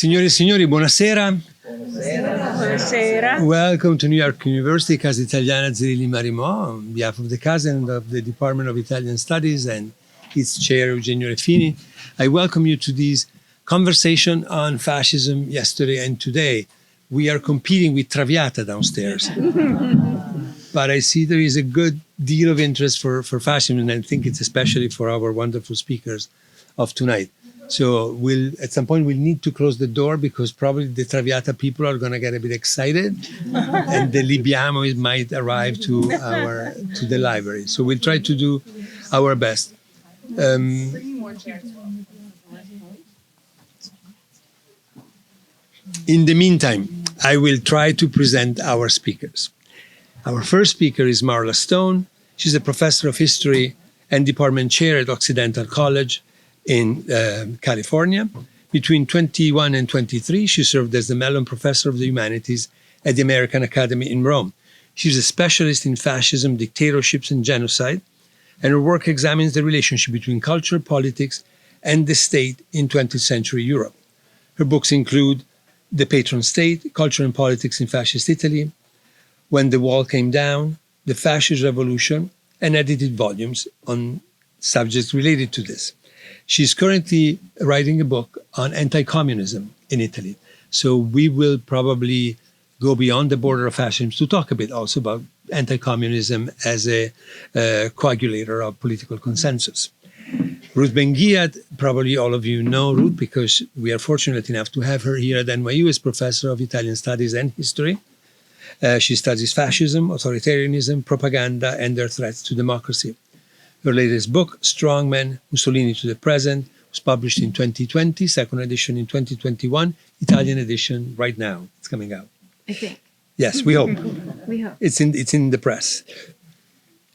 Signore e signori, buonasera. Buonasera. Welcome to New York University, Casa Italiana zerilli-marimò, on behalf of the Casa and of the Department of Italian Studies and its chair, Eugenio Refini. I welcome you to this conversation on fascism yesterday and today. We are competing with Traviata downstairs. But I see there is a good deal of interest for fascism, and I think it's especially for our wonderful speakers of tonight. So at some point we'll need to close the door because probably the Traviata people are going to get a bit excited, and the Libiamo might arrive to the library. So we'll try to do our best. In the meantime, I will try to present our speakers. Our first speaker is Marla Stone. She's a professor of history and department chair at Occidental College in California. Between 21 and 23, she served as the Mellon Professor of the Humanities at the American Academy in Rome. She's a specialist in fascism, dictatorships, and genocide, and her work examines the relationship between culture, politics, and the state in 20th century Europe. Her books include The Patron State, Culture and Politics in Fascist Italy, When the Wall Came Down, The Fascist Revolution, and edited volumes on subjects related to this. She's currently writing a book on anti-communism in Italy. So we will probably go beyond the border of fascism to talk a bit also about anti-communism as a coagulator of political consensus. Ruth Ben-Ghiat, probably all of you know Ruth because we are fortunate enough to have her here at NYU as Professor of Italian Studies and History. She studies fascism, authoritarianism, propaganda, and their threats to democracy. Her latest book, Strongmen, Mussolini to the Present, was published in 2020, second edition in 2021, Italian edition right now. It's coming out. I think. Yes, we hope. We hope. It's in the press.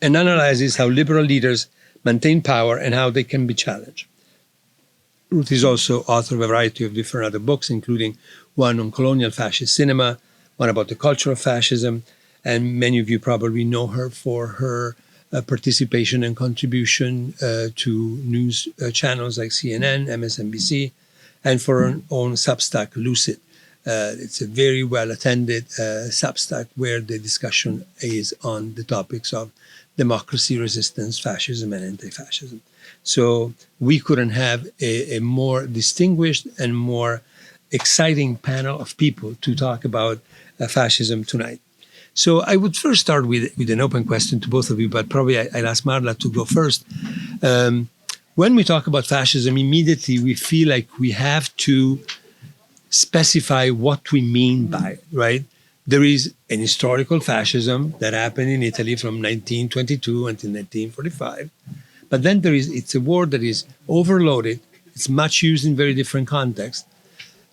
And analyzes how liberal leaders maintain power and how they can be challenged. Ruth is also author of a variety of different other books, including one on colonial fascist cinema, one about the culture of fascism, and many of you probably know her for her participation and contribution to news channels like CNN, MSNBC, and for her own Substack, Lucid. It's a very well-attended Substack where the discussion is on the topics of democracy, resistance, fascism, and anti-fascism. So we couldn't have a more distinguished and more exciting panel of people to talk about fascism tonight. So I would first start with an open question to both of you, but probably I'll ask Marla to go first. When we talk about fascism, immediately we feel like we have to specify what we mean by it, right? There is an historical fascism that happened in Italy from 1922 until 1945. But then it's a word that is overloaded. It's much used in very different contexts.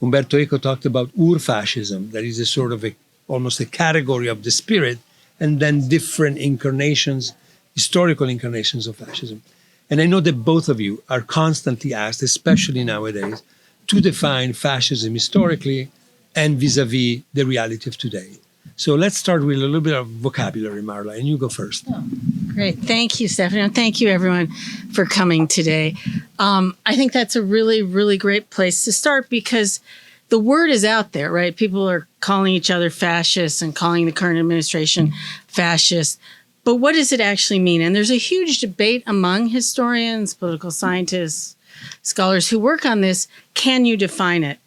Umberto Eco talked about ur-fascism, that is a sort of almost a category of the spirit, and then different incarnations, historical incarnations of fascism. And I know that both of you are constantly asked, especially nowadays, to define fascism historically and vis-a-vis the reality of today. So let's start with a little bit of vocabulary, Marla, and you go first. Oh, great. Thank you, Stefano. Thank you, everyone, for coming today. I think that's a really, really great place to start because the word is out there, right? People are calling each other fascists and calling the current administration fascist. But what does it actually mean? And there's a huge debate among historians, political scientists, scholars who work on this. Can you define it?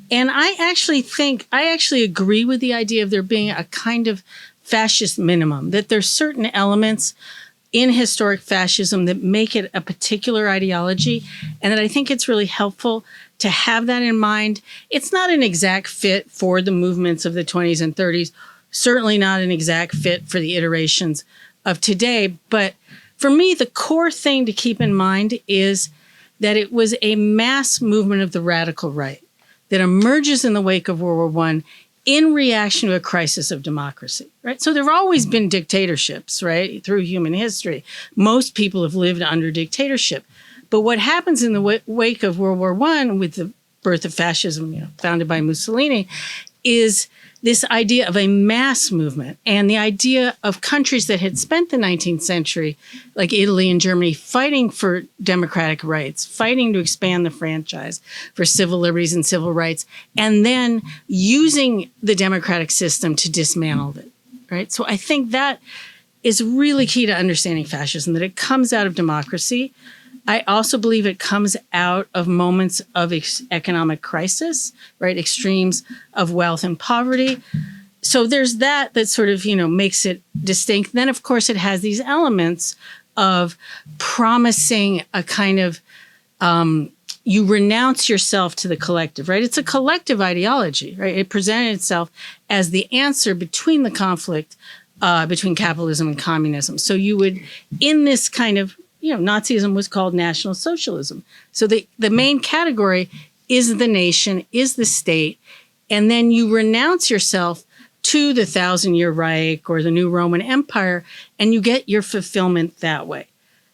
And I actually agree with the idea of there being a kind of fascist minimum, that there's certain elements in historic fascism that make it a particular ideology, and that I think it's really helpful to have that in mind. It's not an exact fit for the movements of the 20s and 30s, certainly not an exact fit for the iterations of today. But for me, the core thing to keep in mind is that it was a mass movement of the radical right that emerges in the wake of World War I in reaction to a crisis of democracy, right? So there have always been dictatorships, right, through human history. Most people have lived under dictatorship. But what happens in the wake of World War I with the birth of fascism, founded by Mussolini, is this idea of a mass movement and the idea of countries that had spent the 19th century, like Italy and Germany, fighting for democratic rights, fighting to expand the franchise for civil liberties and civil rights, and then using the democratic system to dismantle it, right? So I think that is really key to understanding fascism, that it comes out of democracy. I also believe it comes out of moments of economic crisis, right? Extremes of wealth and poverty. So there's that sort of, makes it distinct. Then, of course, it has these elements of promising a kind of, you renounce yourself to the collective, right? It's a collective ideology, right? It presented itself as the answer between the conflict between capitalism and communism. So you would, in this kind of, Nazism was called National Socialism. So the main category is the nation, is the state, and then you renounce yourself to the Thousand-Year Reich or the new Roman Empire, and you get your fulfillment that way.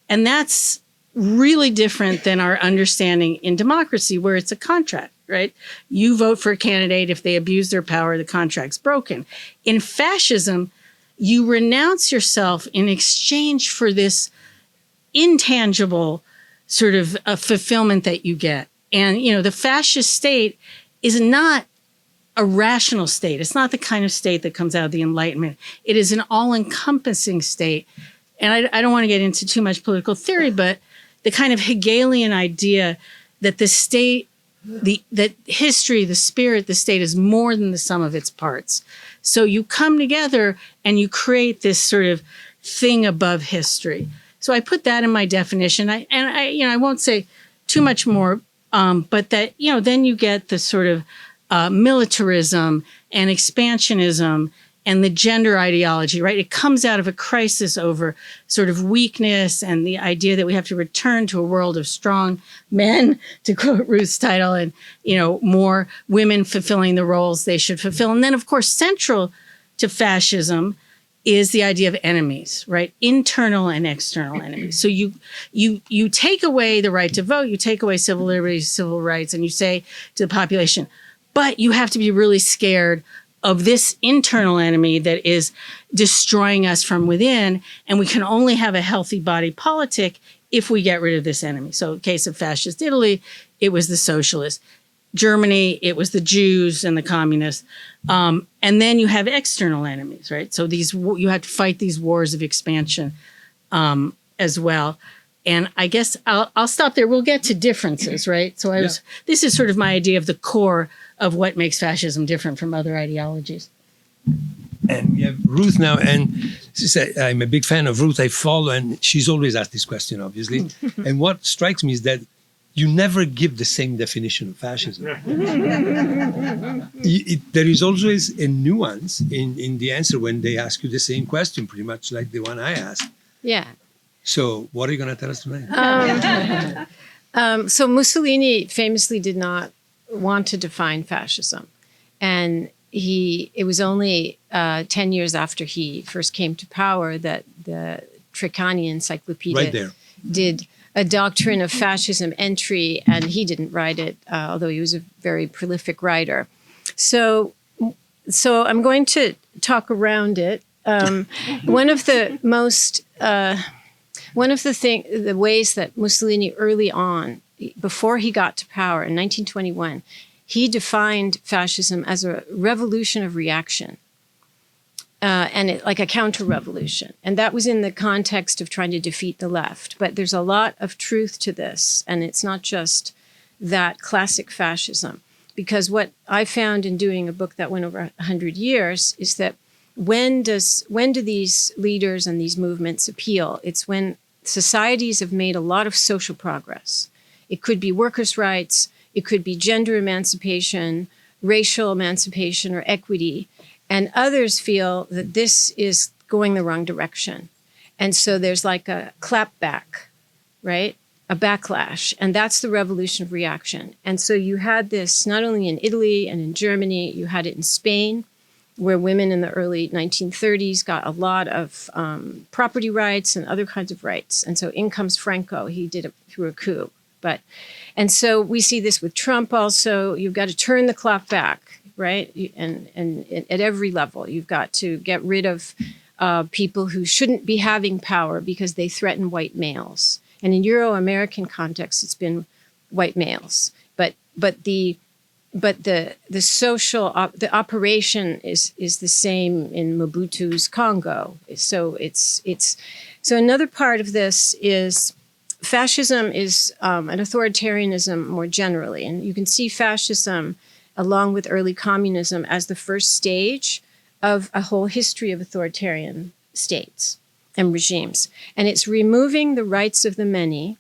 And that's really different than our understanding in democracy, where it's a contract, right? You vote for a candidate. If they abuse their power, the contract's broken. In fascism, you renounce yourself in exchange for this intangible sort of a fulfillment that you get. And, the fascist state is not a rational state. It's not the kind of state that comes out of the Enlightenment. It is an all-encompassing state. And I don't want to get into too much political theory, but the kind of Hegelian idea that the state, that history, the spirit, the state is more than the sum of its parts. So you come together and you create this sort of thing above history. So I put that in my definition. I won't say too much more, but that, then you get the sort of militarism and expansionism and the gender ideology, right? It comes out of a crisis over sort of weakness and the idea that we have to return to a world of strong men, to quote Ruth's title, and, more women fulfilling the roles they should fulfill. And then, of course, central to fascism is the idea of enemies, right? Internal and external enemies. So you take away the right to vote, you take away civil liberties, civil rights, and you say to the population, but you have to be really scared of this internal enemy that is destroying us from within, and we can only have a healthy body politic if we get rid of this enemy. So in the case of fascist Italy, it was the socialists. Germany, it was the Jews and the communists. And then you have external enemies, right? So you have to fight these wars of expansion as well. And I guess I'll stop there. We'll get to differences, right? So this is sort of my idea of the core of what makes fascism different from other ideologies. And we have Ruth now, and I'm a big fan of Ruth. I follow, and she's always asked this question, obviously. And what strikes me is that you never give the same definition of fascism. There is always a nuance in the answer when they ask you the same question, pretty much like the one I asked. Yeah. So what are you going to tell us tonight? So Mussolini famously did not want to define fascism. And it was only 10 years after he first came to power that the Treccani Encyclopedia did a doctrine of fascism entry, and he didn't write it, although he was a very prolific writer. So I'm going to talk around it. One of the ways that Mussolini early on, before he got to power in 1921, he defined fascism as a revolution of reaction. Like a counter-revolution. And that was in the context of trying to defeat the left. But there's a lot of truth to this. And it's not just that classic fascism. Because what I found in doing a book that went over 100 years is that when do these leaders and these movements appeal? It's when societies have made a lot of social progress. It could be workers' rights. It could be gender emancipation, racial emancipation, or equity. And others feel that this is going the wrong direction. And so there's like a clapback, right? A backlash. And that's the revolution of reaction. And so you had this not only in Italy and in Germany, you had it in Spain, where women in the early 1930s got a lot of property rights and other kinds of rights. And so in comes Franco. He did it through a coup. And so we see this with Trump also. You've got to turn the clock back. right? And at every level, you've got to get rid of people who shouldn't be having power because they threaten white males. And in Euro-American context, it's been white males. But the social the operation is the same in Mobutu's Congo. So so another part of this is fascism is an authoritarianism more generally, and you can see fascism along with early communism as the first stage of a whole history of authoritarian states and regimes. And it's removing the rights of the many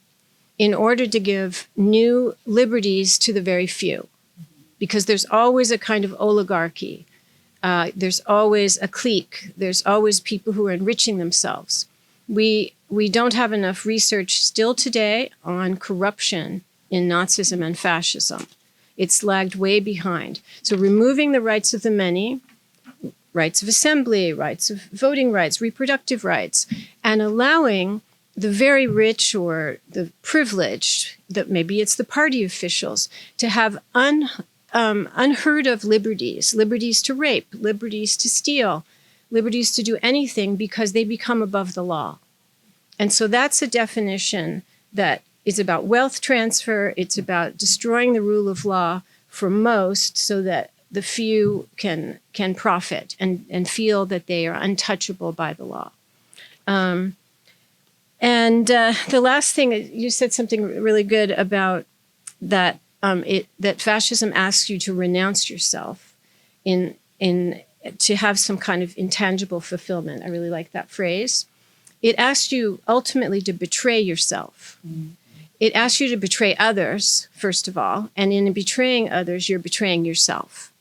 in order to give new liberties to the very few. Because there's always a kind of oligarchy. There's always a clique. There's always people who are enriching themselves. We don't have enough research still today on corruption in Nazism and fascism. It's lagged way behind. So removing the rights of the many, rights of assembly, rights of voting rights, reproductive rights, and allowing the very rich or the privileged, that maybe it's the party officials, to have unheard of liberties to rape, liberties to steal, liberties to do anything because they become above the law. And so that's a definition that is about wealth transfer. It's about destroying the rule of law for most so that the few can profit and feel that they are untouchable by the law. The last thing, you said something really good about that, that fascism asks you to renounce yourself to have some kind of intangible fulfillment. I really like that phrase. It asks you ultimately to betray yourself. Mm. It asks you to betray others, first of all, and in betraying others, you're betraying yourself.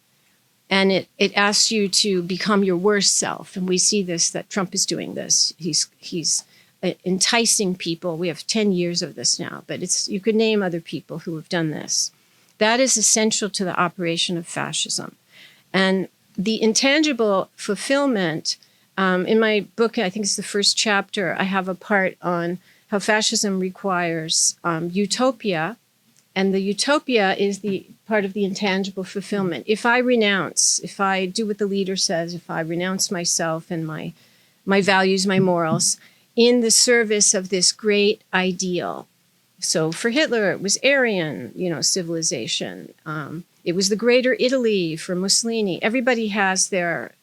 And it asks you to become your worst self. And we see this, that Trump is doing this. He's enticing people. We have 10 years of this now, but you could name other people who have done this. That is essential to the operation of fascism. And the intangible fulfillment, in my book, I think it's the first chapter, I have a part on how fascism requires utopia. And the utopia is the part of the intangible fulfillment. If I renounce, if I do what the leader says, if I renounce myself and my values, my morals, in the service of this great ideal. So for Hitler, it was Aryan, civilization. It was the greater Italy for Mussolini. Everybody has their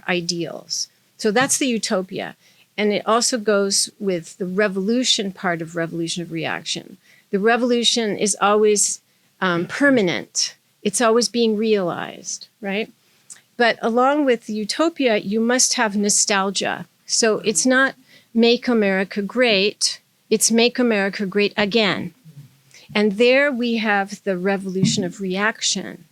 ideals. So that's the utopia. And it also goes with the revolution part of revolution of reaction. The revolution is always permanent. It's always being realized, right? But along with utopia, you must have nostalgia. So it's not make America great, it's make America great again. And there we have the revolution of reaction,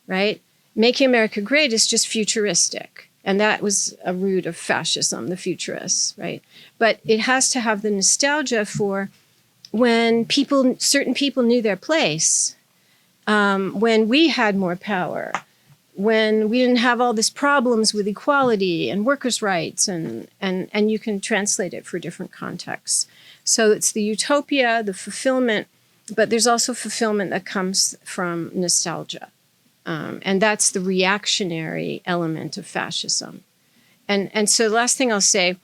right? Making America great is just futuristic. And that was a root of fascism, the futurists, right? But it has to have the nostalgia for when certain people knew their place, when we had more power, when we didn't have all these problems with equality and workers' rights, and you can translate it for different contexts. So it's the utopia, the fulfillment, but there's also fulfillment that comes from nostalgia. And that's the reactionary element of fascism. And so the last thing I'll say,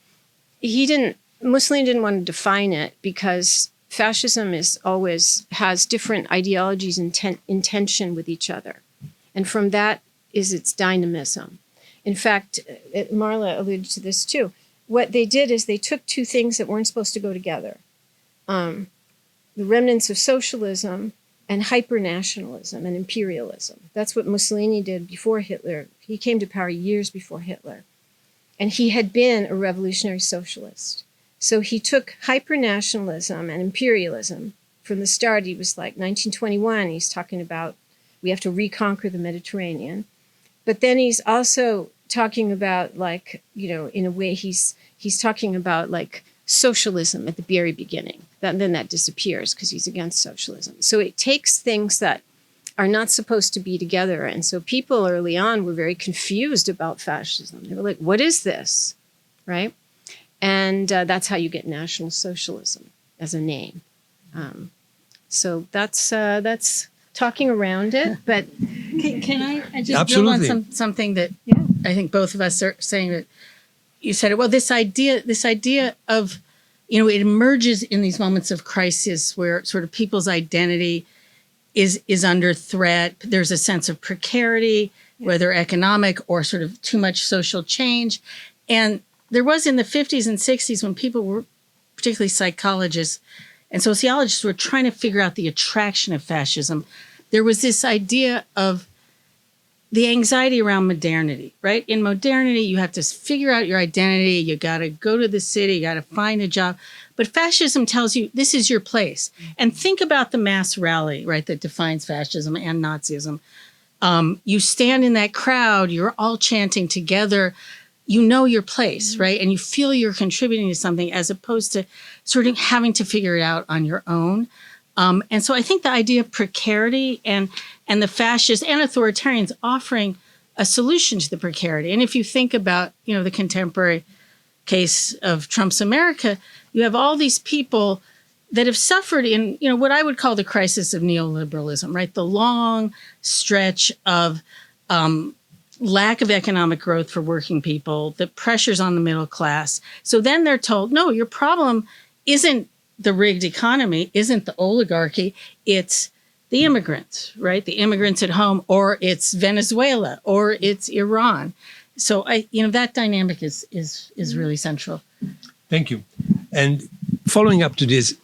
Mussolini didn't want to define it because fascism has different ideologies in tension with each other. And from that is its dynamism. In fact, Marla alluded to this too. What they did is they took two things that weren't supposed to go together. The remnants of socialism and hyper-nationalism and imperialism. That's what Mussolini did before Hitler. He came to power years before Hitler. And he had been a revolutionary socialist. So he took hyper-nationalism and imperialism. From the start, he was like 1921, he's talking about we have to reconquer the Mediterranean. But then he's also talking about in a way he's talking about socialism at the very beginning. Then that disappears because he's against socialism. So it takes things that are not supposed to be together. And so people early on were very confused about fascism. They were like, what is this, right? And that's how you get National Socialism as a name. So that's talking around it. But Can I just Absolutely. build on something that I think both of us are saying that you said it well. This idea of, it emerges in these moments of crisis where sort of people's identity is under threat. There's a sense of precarity, whether economic or sort of too much social change. And there was in the 50s and 60s when people were, particularly psychologists and sociologists, were trying to figure out the attraction of fascism. There was this idea of the anxiety around modernity, right? In modernity, you have to figure out your identity. You got to go to the city. You got to find a job. But fascism tells you this is your place. And think about the mass rally, right, that defines fascism and Nazism. You stand in that crowd. You're all chanting together. You know your place, right? And you feel you're contributing to something as opposed to sort of having to figure it out on your own. And so I think the idea of precarity and the fascists and authoritarians offering a solution to the precarity. And if you think about, the contemporary case of Trump's America, you have all these people that have suffered in, what I would call the crisis of neoliberalism, right? The long stretch of lack of economic growth for working people, the pressures on the middle class. So then they're told, no, your problem isn't the rigged economy, isn't the oligarchy, it's the immigrants, right? The immigrants at home, or it's Venezuela, or it's Iran. So that dynamic is really central. Thank you. And following up to this,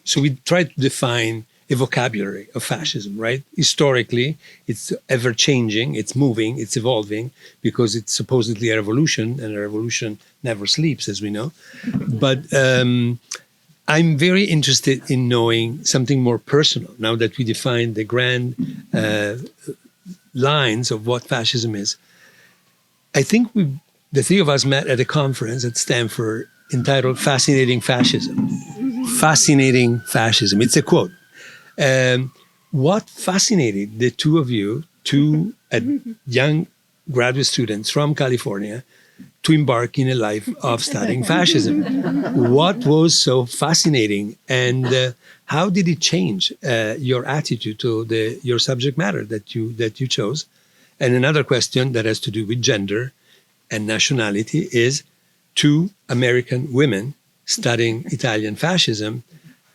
so we try to define a vocabulary of fascism, right? Historically, it's ever changing, it's moving, it's evolving, because it's supposedly a revolution, and a revolution never sleeps, as we know. But I'm very interested in knowing something more personal now that we define the grand lines of what fascism is. I think the three of us met at a conference at Stanford entitled Fascinating Fascism. Fascinating Fascism. It's a quote. What fascinated the two of you, two young graduate students from California, to embark in a life of studying fascism? What was so fascinating, and how did it change your attitude to your subject matter that you chose? And another question that has to do with gender and nationality is, two American women studying Italian fascism,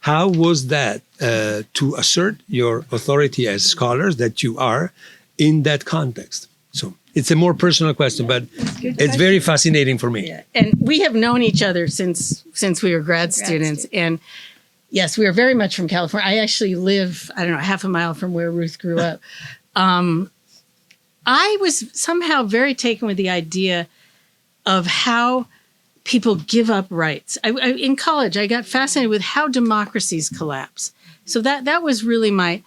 how was that to assert your authority as scholars that you are in that context? So it's a more personal question, but it's very fascinating for me. Yeah. And we have known each other since we were grad students. And yes, we are very much from California. I actually live, half a mile from where Ruth grew up. I was somehow very taken with the idea of how people give up rights. In college, I got fascinated with how democracies collapse. So that was really my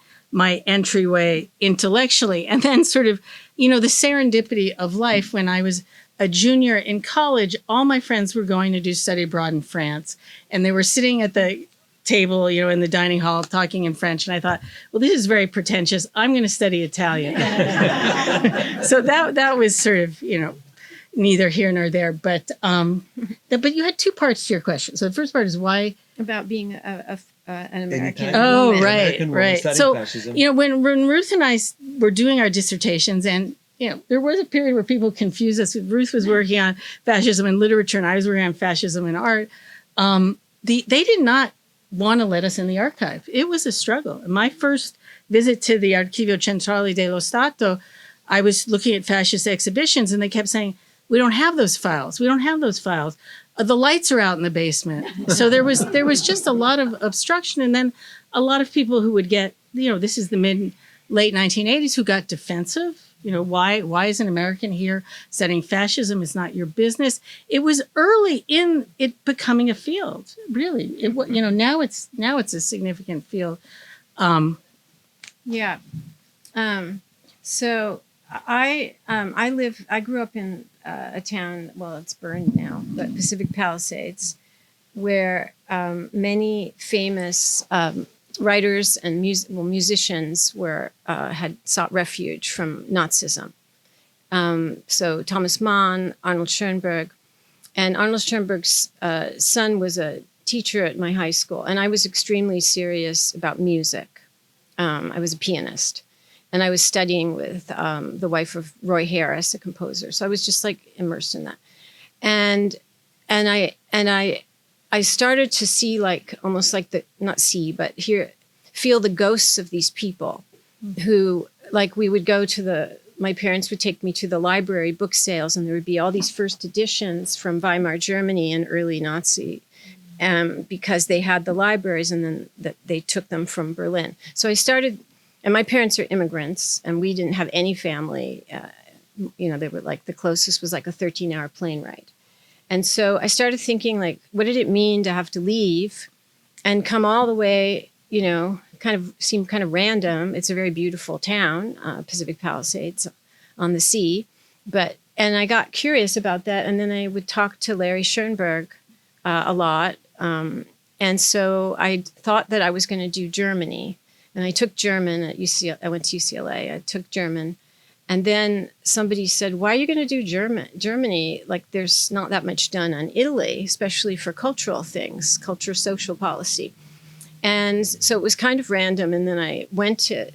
entryway intellectually. And then sort of, the serendipity of life. When I was a junior in college, all my friends were going to do study abroad in France. And they were sitting at the table, in the dining hall talking in French. And I thought, well, this is very pretentious. I'm going to study Italian. So that was sort of, neither here nor there. But you had two parts to your question. So the first part is why? About being an American. Oh, woman. right. So, when Ruth and I were doing our dissertations, and, there was a period where people confused us. Ruth was working on fascism in literature, and I was working on fascism in art. They did not want to let us in the archive. It was a struggle. My first visit to the Archivio Centrale dello Stato, I was looking at fascist exhibitions, and they kept saying, we don't have those files. We don't have those files. The lights are out in the basement. So there was just a lot of obstruction. And then a lot of people who would get, this is the late 1980s, who got defensive. Why is an American here studying fascism? It's not your business. It was early in it becoming a field, really. Now it's a significant field. Yeah. So I grew up in a town, well, it's burned now, but Pacific Palisades, where many famous writers and musicians had sought refuge from Nazism. So Thomas Mann, Arnold Schoenberg, and Arnold Schoenberg's son was a teacher at my high school, and I was extremely serious about music. I was a pianist. And I was studying with the wife of Roy Harris, a composer. So I was just like immersed in that. And I started to see like almost like not see, but feel the ghosts of these people who, like, we would go to my parents would take me to the library book sales, and there would be all these first editions from Weimar Germany and early Nazi, because they had the libraries, and then they took them from Berlin. So I started, and my parents are immigrants, and we didn't have any family. They were like, the closest was like a 13-hour plane ride. And so I started thinking, like, what did it mean to have to leave and come all the way, seemed kind of random. It's a very beautiful town, Pacific Palisades on the sea. And I got curious about that. And then I would talk to Larry Schoenberg a lot. And so I thought that I was going to do Germany. And I took German at UCLA. I went to UCLA. I took German. And then somebody said, why are you going to do Germany? Like, there's not that much done on Italy, especially for cultural things, culture, social policy. And so it was kind of random. And then I went I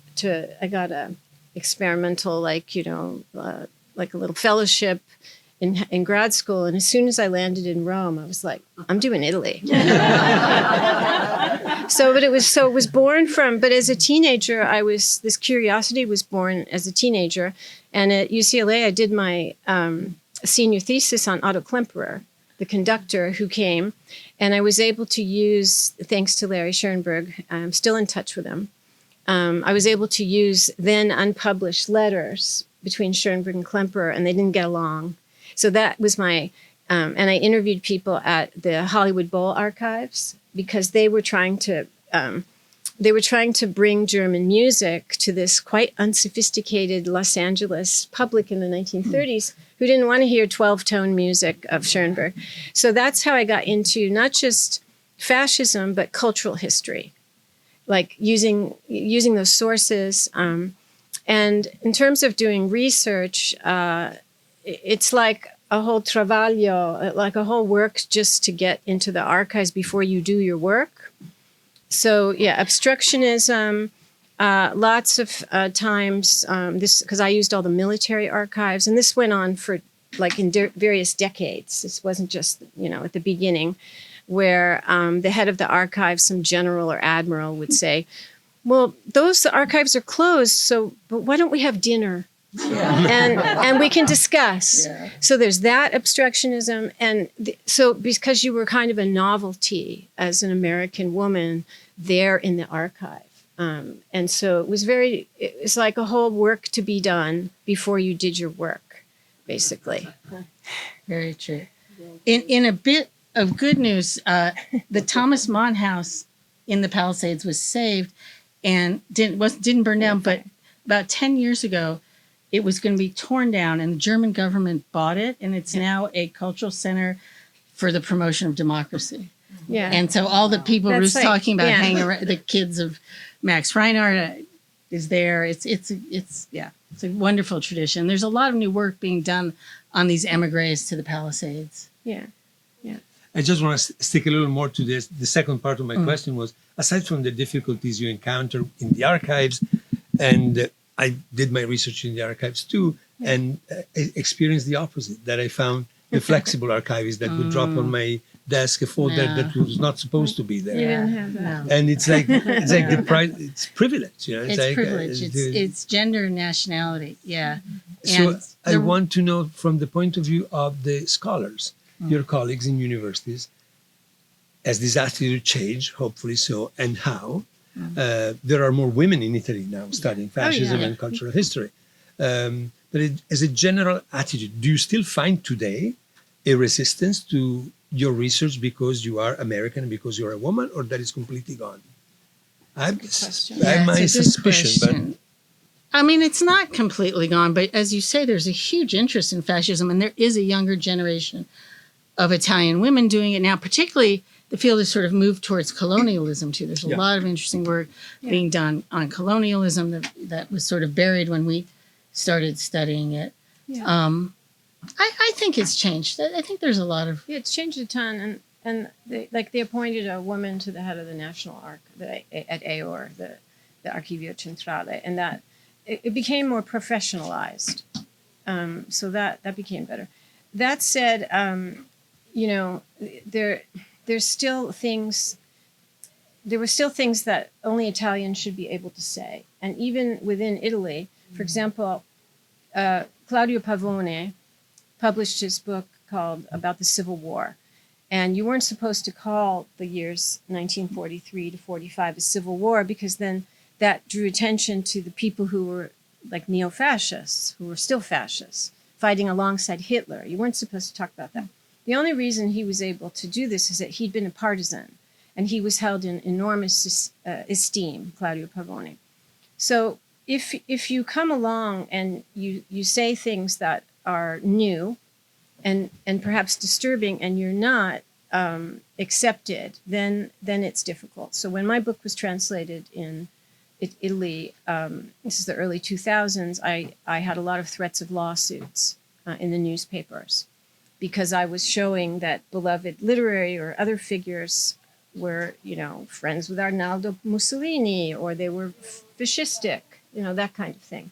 got a experimental, like a little fellowship in grad school. And as soon as I landed in Rome, I was like, I'm doing Italy. It was born from, but as a teenager, this curiosity was born as a teenager. And at UCLA, I did my senior thesis on Otto Klemperer, the conductor who came. And I was able to use, thanks to Larry Schoenberg, I'm still in touch with him. I was able to use then unpublished letters between Schoenberg and Klemperer, and they didn't get along. So that was and I interviewed people at the Hollywood Bowl archives, because they were trying to bring German music to this quite unsophisticated Los Angeles public in the 1930s who didn't want to hear 12-tone music of Schoenberg. So that's how I got into not just fascism, but cultural history, like using those sources. And in terms of doing research, it's like a whole travaglio, like a whole work just to get into the archives before you do your work. So yeah, obstructionism, lots of times, because I used all the military archives, and this went on for like in various decades. This wasn't just, at the beginning, where the head of the archive, some general or admiral, would say, well, those archives are closed, but why don't we have dinner? Yeah. And we can discuss. Yeah. So there's that obstructionism. And so because you were kind of a novelty as an American woman there in the archive. And so it was like a whole work to be done before you did your work, basically. Very true. In a bit of good news, the Thomas Mann House in the Palisades was saved and didn't burn down, but about 10 years ago, it was going to be torn down, and the German government bought it, and it's now a cultural center for the promotion of democracy. Yeah. And so all the people Ruth's talking about, hanging around, the kids of Max Reinhardt is there. It's a wonderful tradition. There's a lot of new work being done on these emigres to the Palisades. Yeah. Yeah. I just want to stick a little more to this. The second part of my question was, aside from the difficulties you encounter in the archives, and I did my research in the archives too, and I experienced the opposite, that I found the flexible archivist that would drop on my desk a folder that was not supposed to be there. You didn't have that. And it's like the pride, it's privilege. It's like, privilege. It's gender and nationality. Yeah. So I want to know from the point of view of the scholars, your colleagues in universities, as this attitude change, hopefully so, and how. There are more women in Italy now studying fascism and cultural history. But as a general attitude, do you still find today a resistance to your research because you are American and because you're a woman, or that is completely gone? I have my suspicion, but I mean, it's not completely gone, but as you say, there's a huge interest in fascism, and there is a younger generation of Italian women doing it now. Particularly, the field has sort of moved towards colonialism too. There's a lot of interesting work being done on colonialism that was sort of buried when we started studying it. Yeah. I think it's changed. I think there's a lot of... Yeah, it's changed a ton. And they appointed a woman to the head of the National Arch at AOR, the Archivio Centrale. And it became more professionalized. So that became better. That said, you know, there's still things. There were still things that only Italians should be able to say, and even within Italy, for example, Claudio Pavone published his book called About the Civil War, and you weren't supposed to call the years 1943 to 45 a civil war, because then that drew attention to the people who were like neo-fascists, who were still fascists, fighting alongside Hitler. You weren't supposed to talk about that. The only reason he was able to do this is that he'd been a partisan, and he was held in enormous esteem, Claudio Pavone. So if you come along and you say things that are new and perhaps disturbing, and you're not accepted, then it's difficult. So when my book was translated in Italy, this is the early 2000s, I had a lot of threats of lawsuits in the newspapers, because I was showing that beloved literary or other figures were, you know, friends with Arnaldo Mussolini, or they were fascistic, you know, that kind of thing.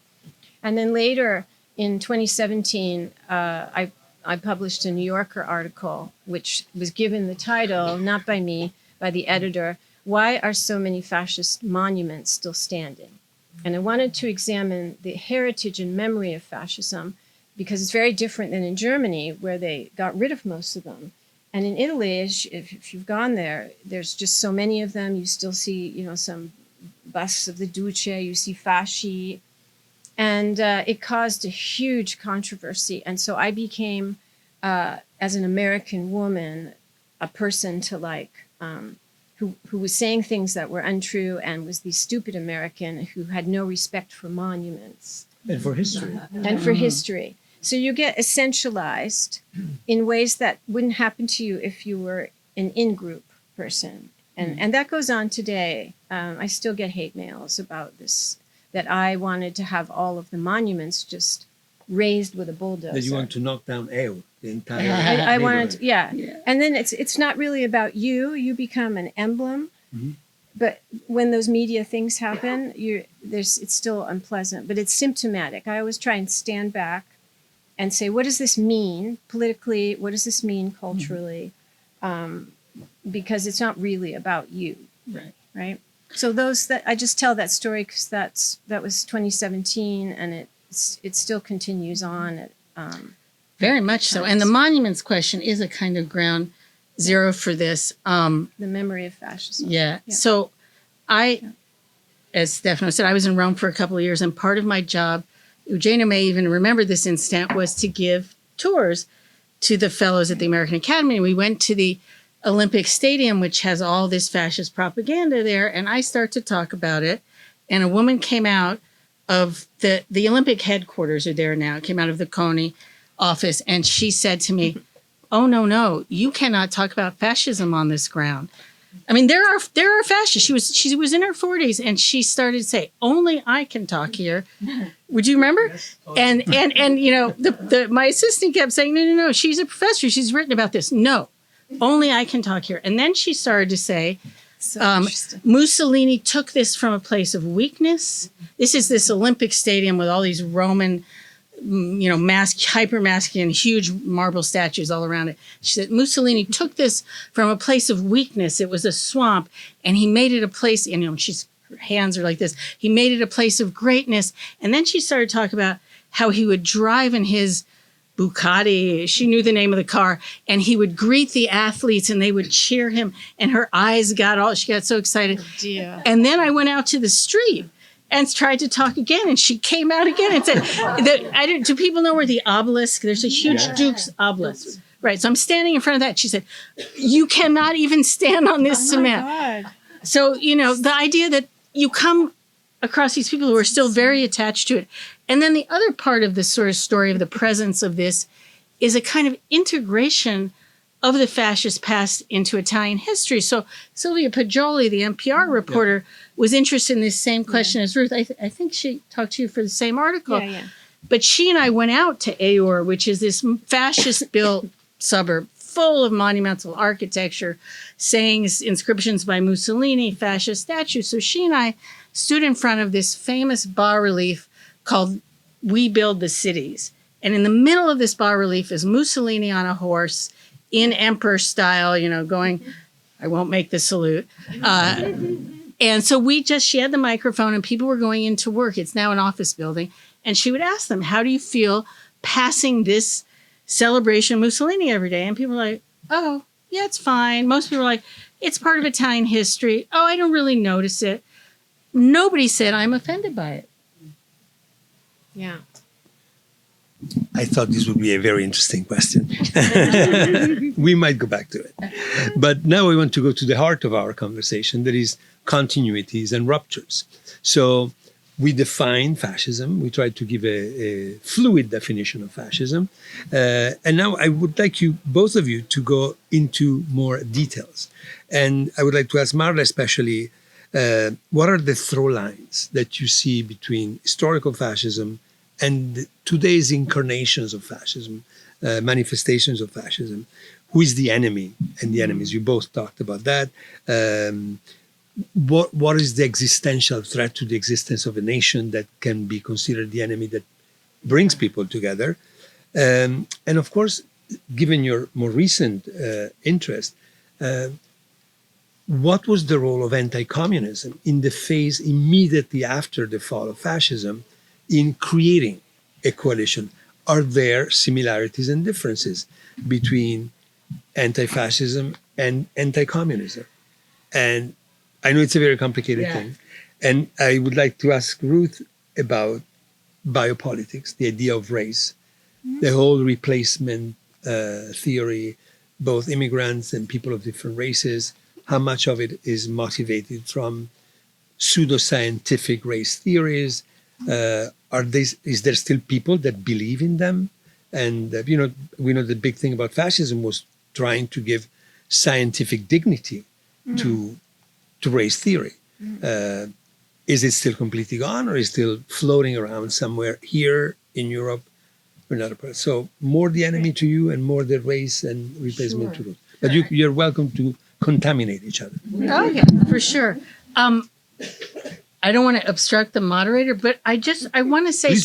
And then later in 2017, I published a New Yorker article, which was given the title, not by me, by the editor, "Why Are So Many Fascist Monuments Still Standing?" And I wanted to examine the heritage and memory of fascism, because it's very different than in Germany, where they got rid of most of them. And in Italy, if you've gone there, there's just so many of them. You still see, you know, some busts of the Duce, you see fasci. And it caused a huge controversy. And so I became, as an American woman, a person to like, who was saying things that were untrue, and was the stupid American who had no respect for monuments. And for history. And for history. So you get essentialized in ways that wouldn't happen to you if you were an in-group person. And that goes on today. I still get hate mails about this, that I wanted to have all of the monuments just raised with a bulldozer. That you want to knock down the entire I wanted to, yeah. And then it's not really about you. You become an emblem. Mm-hmm. But when those media things happen, it's still unpleasant. But it's symptomatic. I always try and stand back and say, what does this mean politically? What does this mean culturally? Because it's not really about you, right? So that I just tell that story because that was 2017, and it still continues on. Very much so. And the monuments question is a kind of ground zero for this. The memory of fascism. Yeah. So as Stefano said, I was in Rome for a couple of years, and part of my job, Eugenia may even remember this incident, was to give tours to the fellows at the American Academy. We went to the Olympic Stadium, which has all this fascist propaganda there, and I start to talk about it. And a woman came out of the Olympic headquarters are there now, came out of the CONI office, and she said to me, "Oh, no, you cannot talk about fascism on this ground." I mean, there are fascists. She was in her 40s, and she started to say, "Only I can talk here." Would you remember? Yes, totally. And you know, my assistant kept saying, "No, she's a professor. She's written about this." No, only I can talk here. And then she started to say, Mussolini took this from a place of weakness. This is this Olympic stadium with all these Roman, you know, hyper-masculine, huge marble statues all around it. She said Mussolini took this from a place of weakness. It was a swamp, and he made it a place, and, you know, her hands are like this. He made it a place of greatness. And then she started talking about how he would drive in his Bucati, she knew the name of the car, and he would greet the athletes and they would cheer him, and she got so excited. Oh, dear. And then I went out to the street and tried to talk again, and she came out again and said, do people know where the obelisk, there's a huge Duke's obelisk. Right, so I'm standing in front of that. She said, "You cannot even stand on this cement." My God. So, you know, the idea that you come across these people who are still very attached to it. And then the other part of this sort of story of the presence of this is a kind of integration of the fascist past into Italian history. So Silvia Poggioli, the NPR reporter, was interested in this same question as Ruth. I think she talked to you for the same article. Yeah. But she and I went out to Eure, which is this fascist-built suburb full of monumental architecture, sayings, inscriptions by Mussolini, fascist statues. So she and I stood in front of this famous bas-relief called We Build the Cities. And in the middle of this bas-relief is Mussolini on a horse in emperor style, going, I won't make the salute. And so she had the microphone and people were going into work. It's now an office building. And she would ask them, how do you feel passing this celebration of Mussolini every day? And people were like, oh, yeah, it's fine. Most people were like, it's part of Italian history. Oh, I don't really notice it. Nobody said I'm offended by it. Yeah. I thought this would be a very interesting question. We might go back to it. But now we want to go to the heart of our conversation, that is continuities and ruptures. So we define fascism. We tried to give a fluid definition of fascism. And now I would like you, both of you, to go into more details. And I would like to ask Marla especially, what are the through lines that you see between historical fascism and today's incarnations of fascism, manifestations of fascism? Who is the enemy and the enemies? You both talked about that. What is the existential threat to the existence of a nation that can be considered the enemy that brings people together? And of course, given your more recent interest, what was the role of anti-communism in the phase immediately after the fall of fascism in creating a coalition? Are there similarities and differences between anti-fascism and anti-communism? And I know it's a very complicated thing. And I would like to ask Ruth about biopolitics, the idea of race, the whole replacement theory, both immigrants and people of different races. How much of it is motivated from pseudoscientific race theories? Is there still people that believe in them? And we know the big thing about fascism was trying to give scientific dignity to race theory. Is it still completely gone, or is it still floating around somewhere here in Europe or another place? So more the enemy to you and more the race and replacement to Ruth. But you're welcome to contaminate each other. Oh, yeah, for sure. I don't want to obstruct the moderator, but I want to say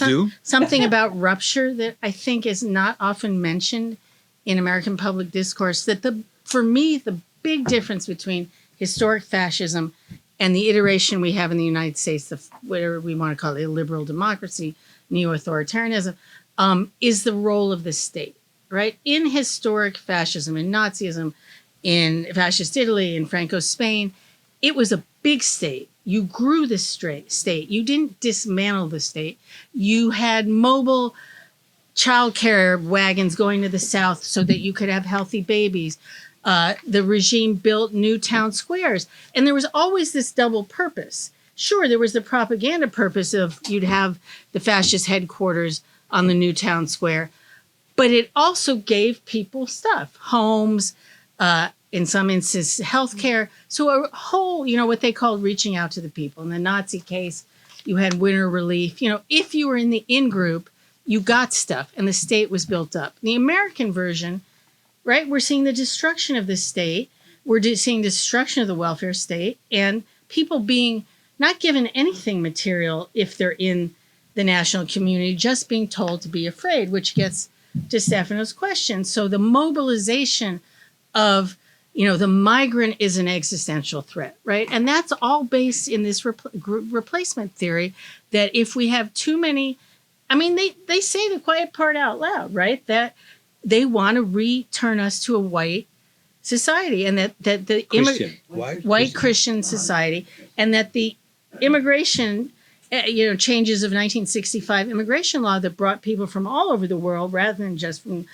something about rupture that I think is not often mentioned in American public discourse, that for me, the big difference between historic fascism and the iteration we have in the United States, whatever we want to call it, illiberal democracy, neo-authoritarianism, is the role of the state, right? In historic fascism, in Nazism, in Fascist Italy, in Franco's Spain, it was a big state. You grew the state. You didn't dismantle the state. You had mobile childcare wagons going to the south so that you could have healthy babies. The regime built new town squares. And there was always this double purpose. Sure, there was the propaganda purpose of you'd have the fascist headquarters on the new town square, but it also gave people stuff, homes, in some instances, healthcare. So a whole, what they called reaching out to the people. In the Nazi case, you had winter relief. If you were in the in-group, you got stuff and the state was built up. The American version, right, we're seeing the destruction of the state. We're seeing destruction of the welfare state and people being not given anything material if they're in the national community, just being told to be afraid, which gets to Stefano's question. So the mobilization of, the migrant is an existential threat, right? And that's all based in this replacement theory that if we have too many, they say the quiet part out loud, right? That they want to return us to a white society and that the white Christian society, and that the immigration, changes of 1965 immigration law that brought people from all over the world rather than just from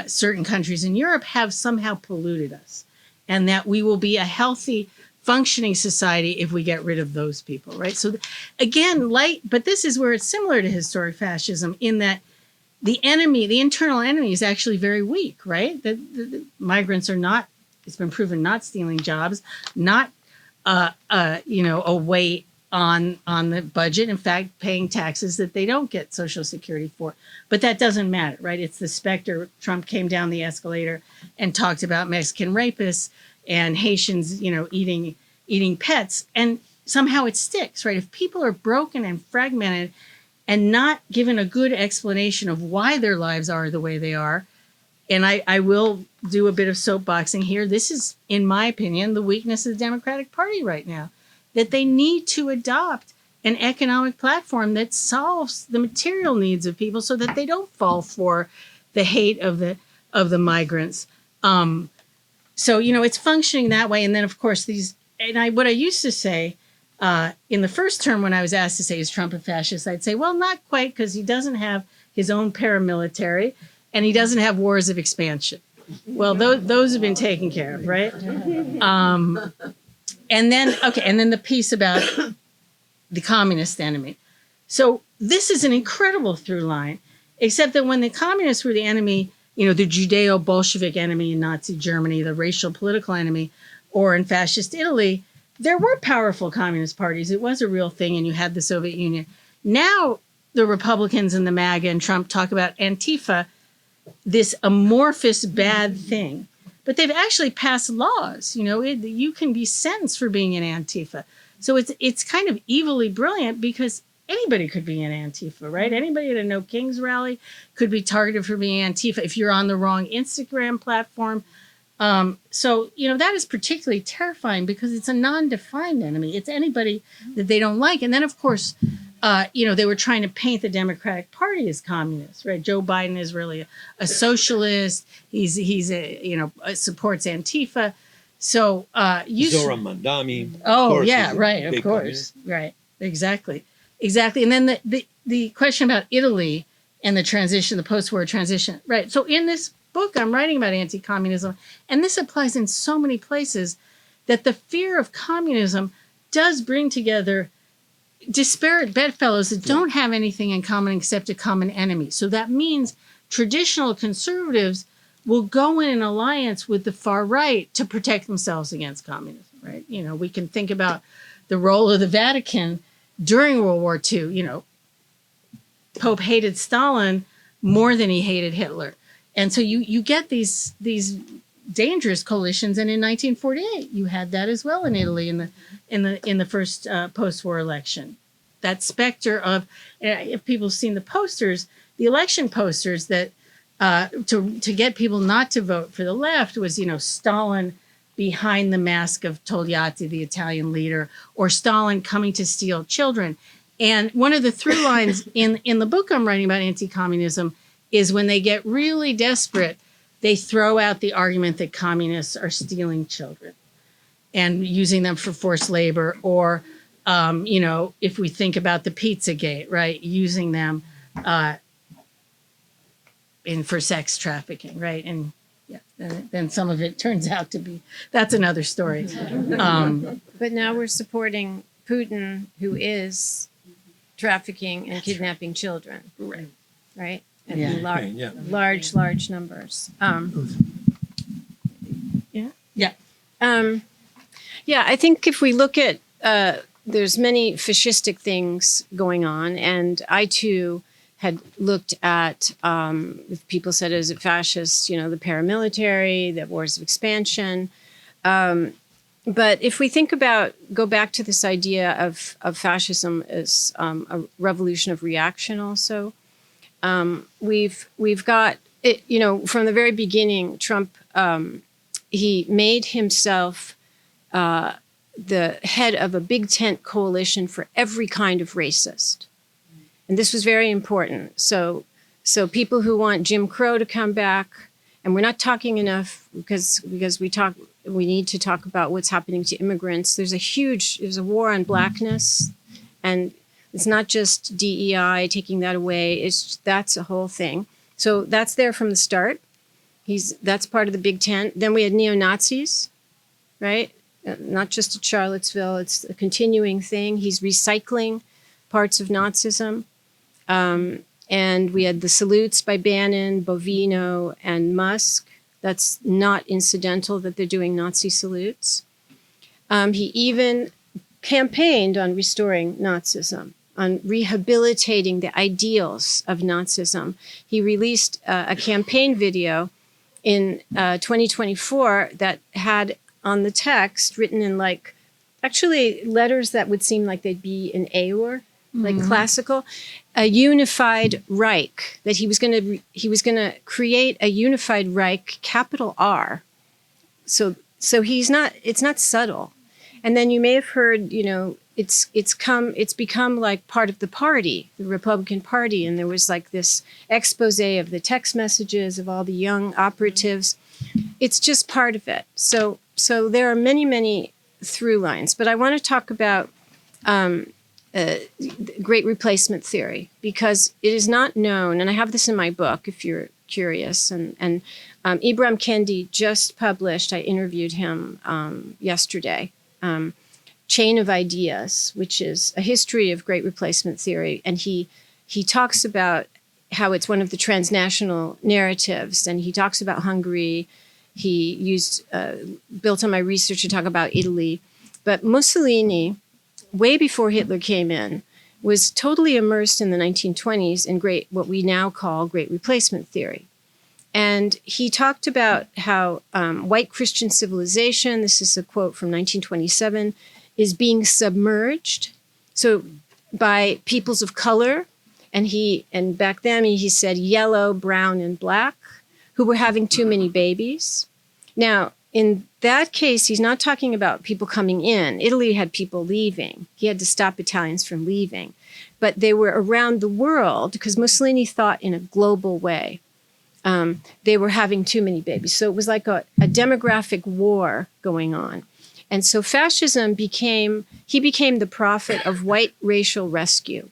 certain countries in Europe have somehow polluted us, and that we will be a healthy, functioning society if we get rid of those people, right? So again, but this is where it's similar to historic fascism in that the internal enemy is actually very weak, right? The migrants are not, it's been proven, not stealing jobs, not, a weight on the budget. In fact, paying taxes that they don't get Social Security for. But that doesn't matter, right? It's the specter. Trump came down the escalator and talked about Mexican rapists and Haitians, eating pets. And somehow it sticks, right? If people are broken and fragmented and not given a good explanation of why their lives are the way they are. And I will do a bit of soapboxing here. This is, in my opinion, the weakness of the Democratic Party right now, that they need to adopt an economic platform that solves the material needs of people so that they don't fall for the hate of the migrants. So, it's functioning that way. And then, of course, what I used to say in the first term when I was asked to say, is Trump a fascist? I'd say, well, not quite, because he doesn't have his own paramilitary and he doesn't have wars of expansion. Well, those have been taken care of, right? And then the piece about the communist enemy. So this is an incredible through line, except that when the communists were the enemy, the Judeo-Bolshevik enemy in Nazi Germany, the racial political enemy, or in fascist Italy, there were powerful communist parties. It was a real thing, and you had the Soviet Union. Now the Republicans and the MAGA and Trump talk about Antifa, this amorphous bad thing. But they've actually passed laws. You can be sentenced for being an Antifa. So it's kind of evilly brilliant because anybody could be an Antifa, right? Anybody at a No Kings rally could be targeted for being Antifa if you're on the wrong Instagram platform. So that is particularly terrifying because it's a non-defined enemy. It's anybody that they don't like. And then, of course, they were trying to paint the Democratic Party as communist, right? Joe Biden is really a socialist. He's supports Antifa. So Zoran Mandami. Oh yeah, right. Of course, right. Exactly. And then the question about Italy and the transition, the post-war transition, right? So in this book, I'm writing about anti-communism, and this applies in so many places that the fear of communism does bring together disparate bedfellows that don't have anything in common except a common enemy. So that means traditional conservatives will go in an alliance with the far right to protect themselves against communism, right? We can think about the role of the Vatican during World War II. Pope hated Stalin more than he hated Hitler. And so you get these dangerous coalitions. And in 1948, you had that as well in Italy in the first post-war election. That specter of, if people have seen the posters, the election posters that to get people not to vote for the left was, Stalin behind the mask of Togliatti, the Italian leader, or Stalin coming to steal children. And one of the through lines in the book I'm writing about anti-communism is when they get really desperate, they throw out the argument that communists are stealing children and using them for forced labor, or, if we think about the Pizzagate, right, using them for sex trafficking, right? And then some of it turns out to be, that's another story. But now we're supporting Putin, who is trafficking and kidnapping children, right? And in large numbers. I think if we look at, there's many fascistic things going on, and I too had looked at, if people said, is it fascist, the paramilitary, the wars of expansion. But if we go back to this idea of fascism as a revolution of reaction also, we've got, it, from the very beginning, Trump, he made himself the head of a big tent coalition for every kind of racist. And this was very important. So people who want Jim Crow to come back, and we're not talking enough because we need to talk about what's happening to immigrants. There's a war on blackness, and it's not just DEI taking that away. That's a whole thing. So that's there from the start. That's part of the big tent. Then we had neo-Nazis, right? Not just at Charlottesville. It's a continuing thing. He's recycling parts of Nazism. And we had the salutes by Bannon, Bovino, and Musk. That's not incidental that they're doing Nazi salutes. He even campaigned on restoring Nazism, on rehabilitating the ideals of Nazism. He released a campaign video in 2024 that had on the text written in actually letters that would seem like they'd be in Aur, like classical, a unified Reich, that he was going to create a unified Reich, capital R. So it's not subtle. And then you may have heard, it's become like part of the party, the Republican Party. And there was like this expose of the text messages of all the young operatives. It's just part of it. So there are many, many through lines, but I want to talk about Great Replacement Theory, because it is not known, and I have this in my book if you're curious, and Ibram Kendi just published, I interviewed him yesterday, Chain of Ideas, which is a history of Great Replacement Theory, and he talks about how it's one of the transnational narratives, and he talks about Hungary. He built on my research to talk about Italy. But Mussolini, way before Hitler came in, was totally immersed in the 1920s in what we now call Great Replacement Theory. And he talked about how white Christian civilization, this is a quote from 1927, is being submerged. So by peoples of color, and back then he said yellow, brown, and black, who were having too many babies. Now, in that case, he's not talking about people coming in. Italy had people leaving. He had to stop Italians from leaving. But they were around the world, because Mussolini thought in a global way. They were having too many babies. So it was like a demographic war going on. And so fascism became the prophet of white racial rescue,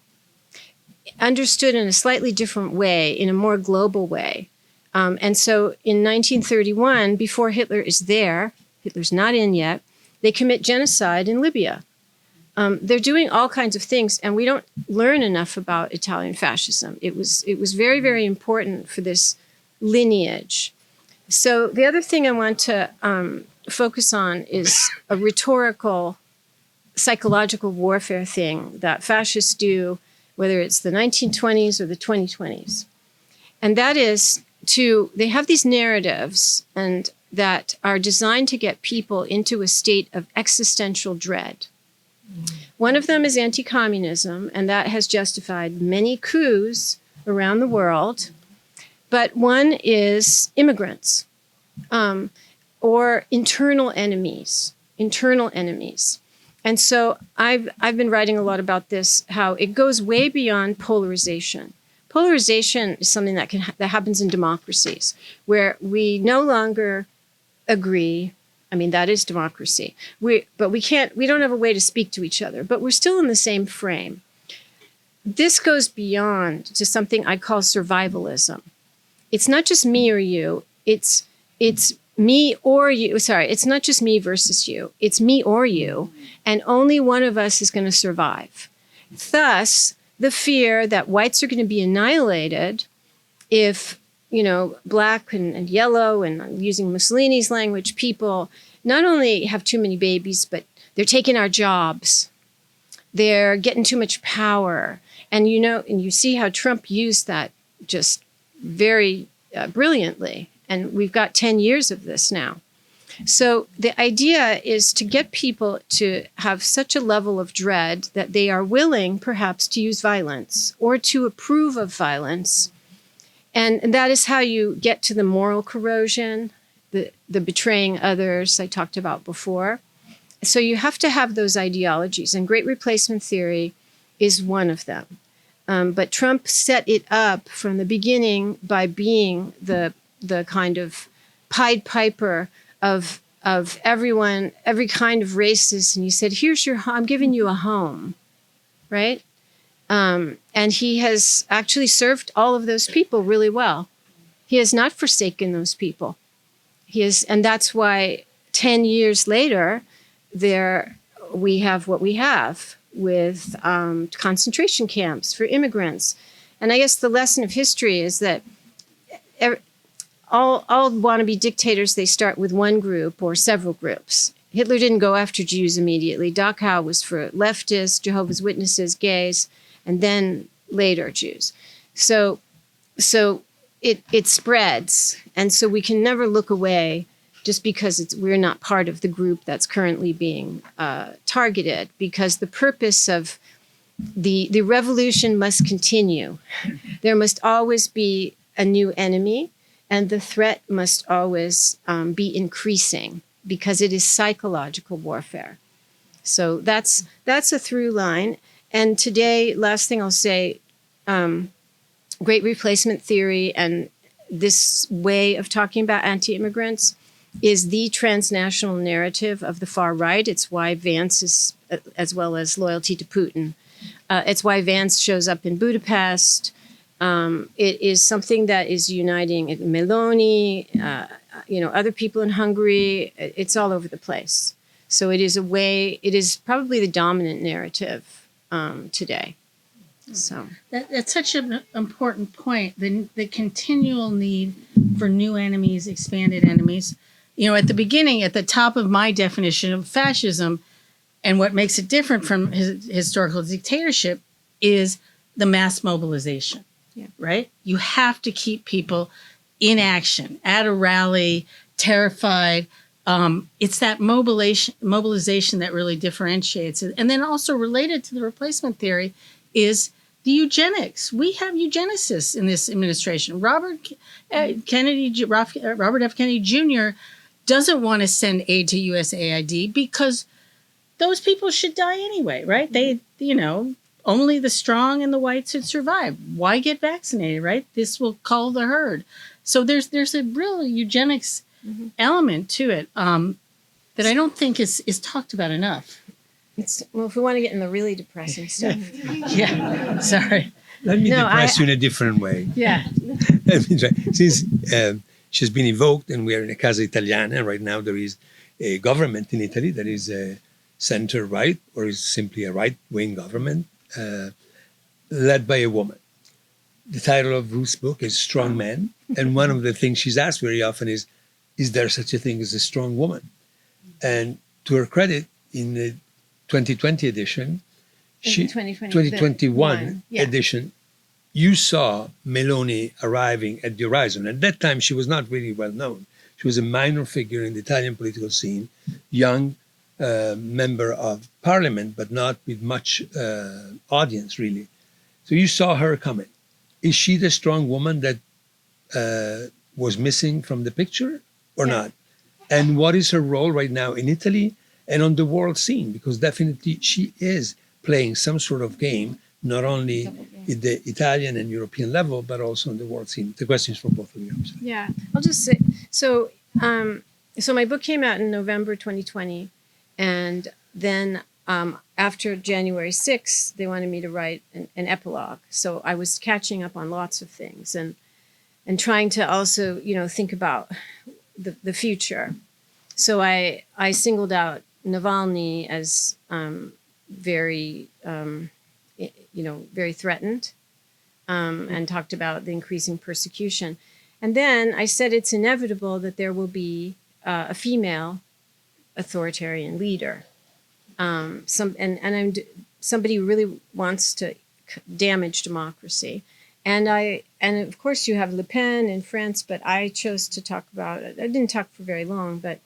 understood in a slightly different way, in a more global way. And so in 1931, before Hitler is there, Hitler's not in yet, they commit genocide in Libya. They're doing all kinds of things, and we don't learn enough about Italian fascism. It was very, very important for this lineage. So the other thing I want to focus on is a rhetorical, psychological warfare thing that fascists do, whether it's the 1920s or the 2020s. And that is they have these narratives and that are designed to get people into a state of existential dread. One of them is anti-communism, and that has justified many coups around the world. But one is immigrants, or internal enemies. And so I've been writing a lot about this, how it goes way beyond polarization. Polarization is something that happens in democracies, where we no longer agree. I mean, that is democracy. We don't have a way to speak to each other, but we're still in the same frame. This goes beyond to something I call survivalism. It's not just me or you. It's me or you. Sorry, it's not just me versus you. It's me or you, and only one of us is going to survive. Thus, the fear that whites are going to be annihilated if, black and yellow, and I'm using Mussolini's language, people not only have too many babies, but they're taking our jobs. They're getting too much power. And and you see how Trump used that just very brilliantly. And we've got 10 years of this now. So the idea is to get people to have such a level of dread that they are willing, perhaps, to use violence or to approve of violence. And that is how you get to the moral corrosion, the betraying others I talked about before. So you have to have those ideologies, and Great Replacement Theory is one of them. But Trump set it up from the beginning by being the kind of Pied Piper of everyone, every kind of racist, and he said, I'm giving you a home, right? And he has actually served all of those people really well. He has not forsaken those people. And that's why 10 years later, we have what we have with concentration camps for immigrants. And I guess the lesson of history is that all wannabe dictators, they start with one group or several groups. Hitler didn't go after Jews immediately. Dachau was for leftists, Jehovah's Witnesses, gays, and then later Jews. So it spreads. And so we can never look away just because we're not part of the group that's currently being targeted, because the purpose of the revolution must continue. There must always be a new enemy, and the threat must always be increasing because it is psychological warfare. So that's a through line. And today, last thing I'll say, great replacement theory and this way of talking about anti-immigrants is the transnational narrative of the far right. It's why Vance is, as well as loyalty to Putin. It's why Vance shows up in Budapest. It is something that is uniting Meloni, other people in Hungary. It's all over the place. So it is probably the dominant narrative today. So that's such an important point. The continual need for new enemies, expanded enemies. At the beginning, at the top of my definition of fascism, and what makes it different from historical dictatorship is the mass mobilization. Yeah. Right? You have to keep people in action at a rally, terrified. It's that mobilization that really differentiates it. And then also related to the replacement theory is the eugenics. We have eugenicists in this administration. Robert F. Kennedy Jr. doesn't want to send aid to USAID because those people should die anyway, right? They, only the strong and the whites should survive. Why get vaccinated, right? This will cull the herd. So there's a real eugenics element to it that I don't think is talked about enough. Well, if we want to get in the really depressing stuff. Yeah, sorry. Let me depress you in a different way. Yeah. Since she's been evoked and we are in a Casa Italiana, right now there is a government in Italy that is a center-right or is simply a right-wing government led by a woman. The title of Ruth's book is Strong Men. And one of the things she's asked very often is there such a thing as a strong woman? And to her credit, in the 2020 edition, 2021 edition, you saw Meloni arriving at the horizon. At that time, she was not really well known. She was a minor figure in the Italian political scene, young member of parliament, but not with much audience, really. So you saw her coming. Is she the strong woman that was missing from the picture or not? And what is her role right now in Italy and on the world scene? Because definitely she is playing some sort of game, not only at the Italian and European level, but also on the world scene. The question is for both of you. Yeah, I'll just say, so my book came out in November 2020. And then after January 6th, they wanted me to write an epilogue. So I was catching up on lots of things and trying to also, think about the future. So I singled out Navalny as very threatened and talked about the increasing persecution. And then I said it's inevitable that there will be a female authoritarian leader. Somebody who really wants to damage democracy. And of course you have Le Pen in France, but I chose to talk about, I didn't talk for very long, but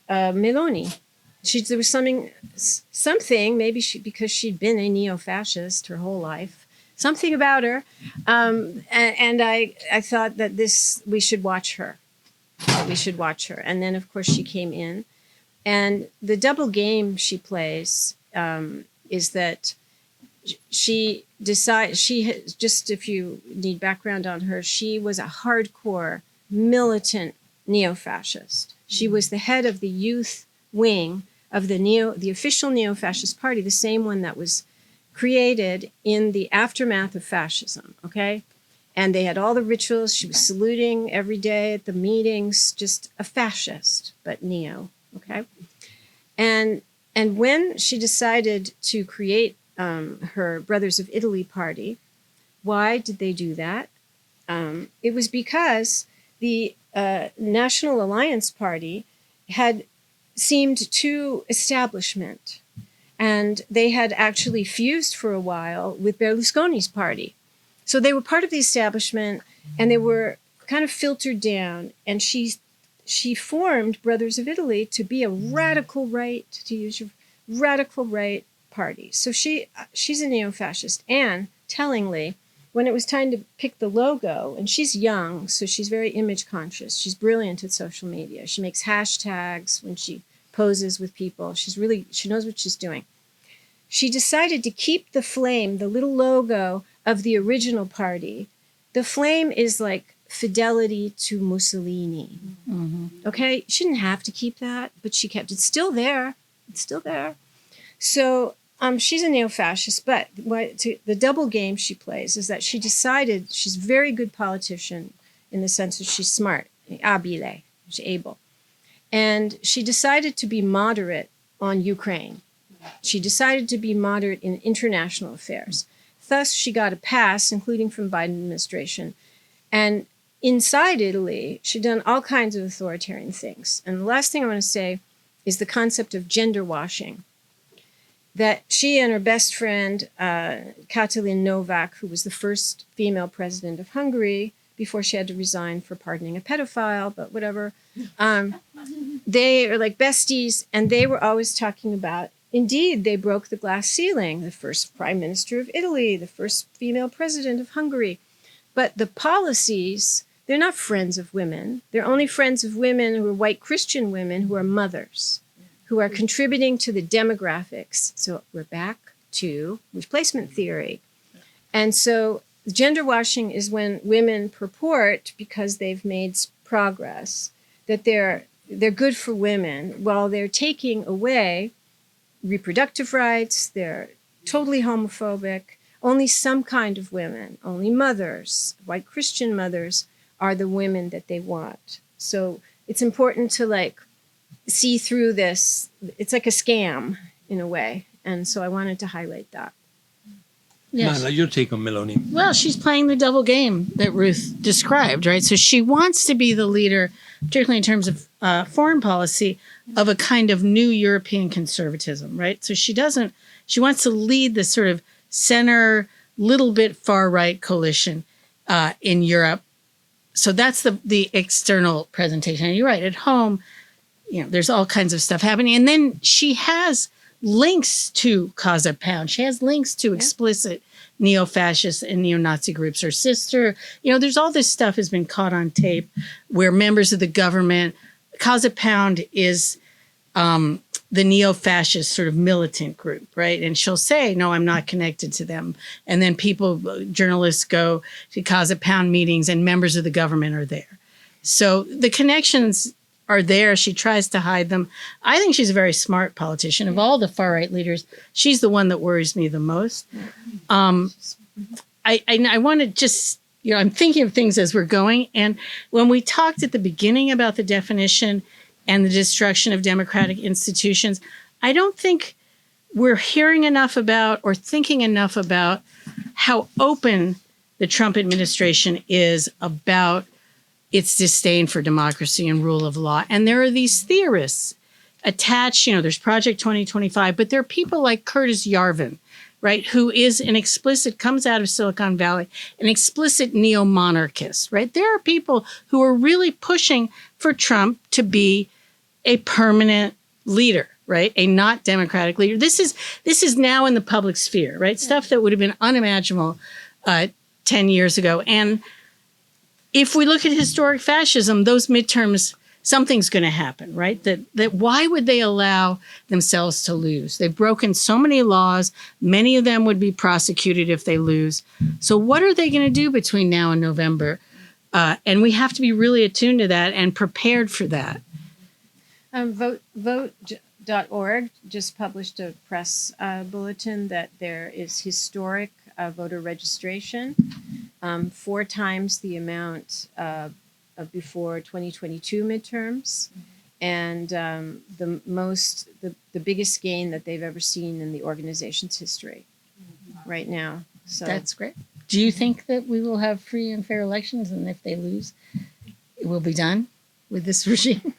Meloni. There was something, maybe because she'd been a neo-fascist her whole life, something about her. And I thought that we should watch her. And then of course she came in. And the double game she plays is that she just if you need background on her, she was a hardcore militant neo-fascist. She was the head of the youth wing of the official neo-fascist party, the same one that was created in the aftermath of fascism, okay? And they had all the rituals. She was saluting every day at the meetings, just a fascist, but neo. Okay, and when she decided to create her Brothers of Italy party, why did they do that? It was because the National Alliance Party had seemed too establishment, and they had actually fused for a while with Berlusconi's party. So they were part of the establishment, and they were kind of filtered down. And she formed Brothers of Italy to be a radical right, to use your radical right party. So she's a neo-fascist. And tellingly, when it was time to pick the logo, and she's young, so she's very image conscious. She's brilliant at social media. She makes hashtags when she poses with people. She knows what she's doing. She decided to keep the flame, the little logo of the original party. The flame is like fidelity to Mussolini. Mm-hmm. Okay, she didn't have to keep that, but she kept it. It's still there. It's still there. So she's a neo-fascist, but the double game she plays is that she decided she's a very good politician in the sense that she's smart, abile, she's able. And she decided to be moderate on Ukraine. She decided to be moderate in international affairs. Thus, she got a pass, including from Biden administration. And inside Italy, she'd done all kinds of authoritarian things. And the last thing I want to say is the concept of gender washing. That she and her best friend, Katalin Novak, who was the first female president of Hungary, before she had to resign for pardoning a pedophile, but whatever, they are like besties, and they were always talking about, indeed, they broke the glass ceiling, the first prime minister of Italy, the first female president of Hungary. But the policies, they're not friends of women. They're only friends of women who are white Christian women who are mothers, who are contributing to the demographics. So we're back to replacement theory. And so gender washing is when women purport, because they've made progress, that they're good for women while they're taking away reproductive rights. They're totally homophobic. Only some kind of women, only mothers, white Christian mothers, are the women that they want. So it's important to see through this. It's like a scam in a way. And so I wanted to highlight that. Yes. Marla, your take on Meloni. Well, she's playing the double game that Ruth described, right? So she wants to be the leader, particularly in terms of foreign policy, of a kind of new European conservatism, right? So she wants to lead this sort of center, little bit far right coalition in Europe. So that's the external presentation. And you're right, at home, there's all kinds of stuff happening. And then she has links to Casa Pound. She has links to explicit neo-fascist and neo-Nazi groups. Her sister, there's all this stuff has been caught on tape where members of the government, Casa Pound is the neo-fascist sort of militant group, right? And she'll say, no, I'm not connected to them. And then journalists go to Casa Pound meetings and members of the government are there. So the connections are there. She tries to hide them. I think she's a very smart politician. Of all the far-right leaders, she's the one that worries me the most. I want to just, I'm thinking of things as we're going. And when we talked at the beginning about the definition and the destruction of democratic institutions, I don't think we're hearing enough about or thinking enough about how open the Trump administration is about its disdain for democracy and rule of law. And there are these theorists attached, there's Project 2025, but there are people like Curtis Yarvin, right, who is comes out of Silicon Valley, an explicit neo-monarchist, right? There are people who are really pushing for Trump to be a permanent leader, right? A not democratic leader. This is now in the public sphere, right? Stuff that would have been unimaginable 10 years ago. And if we look at historic fascism, those midterms, something's going to happen, right? That why would they allow themselves to lose? They've broken so many laws. Many of them would be prosecuted if they lose. So what are they going to do between now and November? And we have to be really attuned to that and prepared for that. Vote.org just published a press bulletin that there is historic voter registration, 4 times the amount of before 2022 midterms, and the biggest gain that they've ever seen in the organization's history right now. So that's great. Do you think that we will have free and fair elections, and if they lose, it will be done with this regime?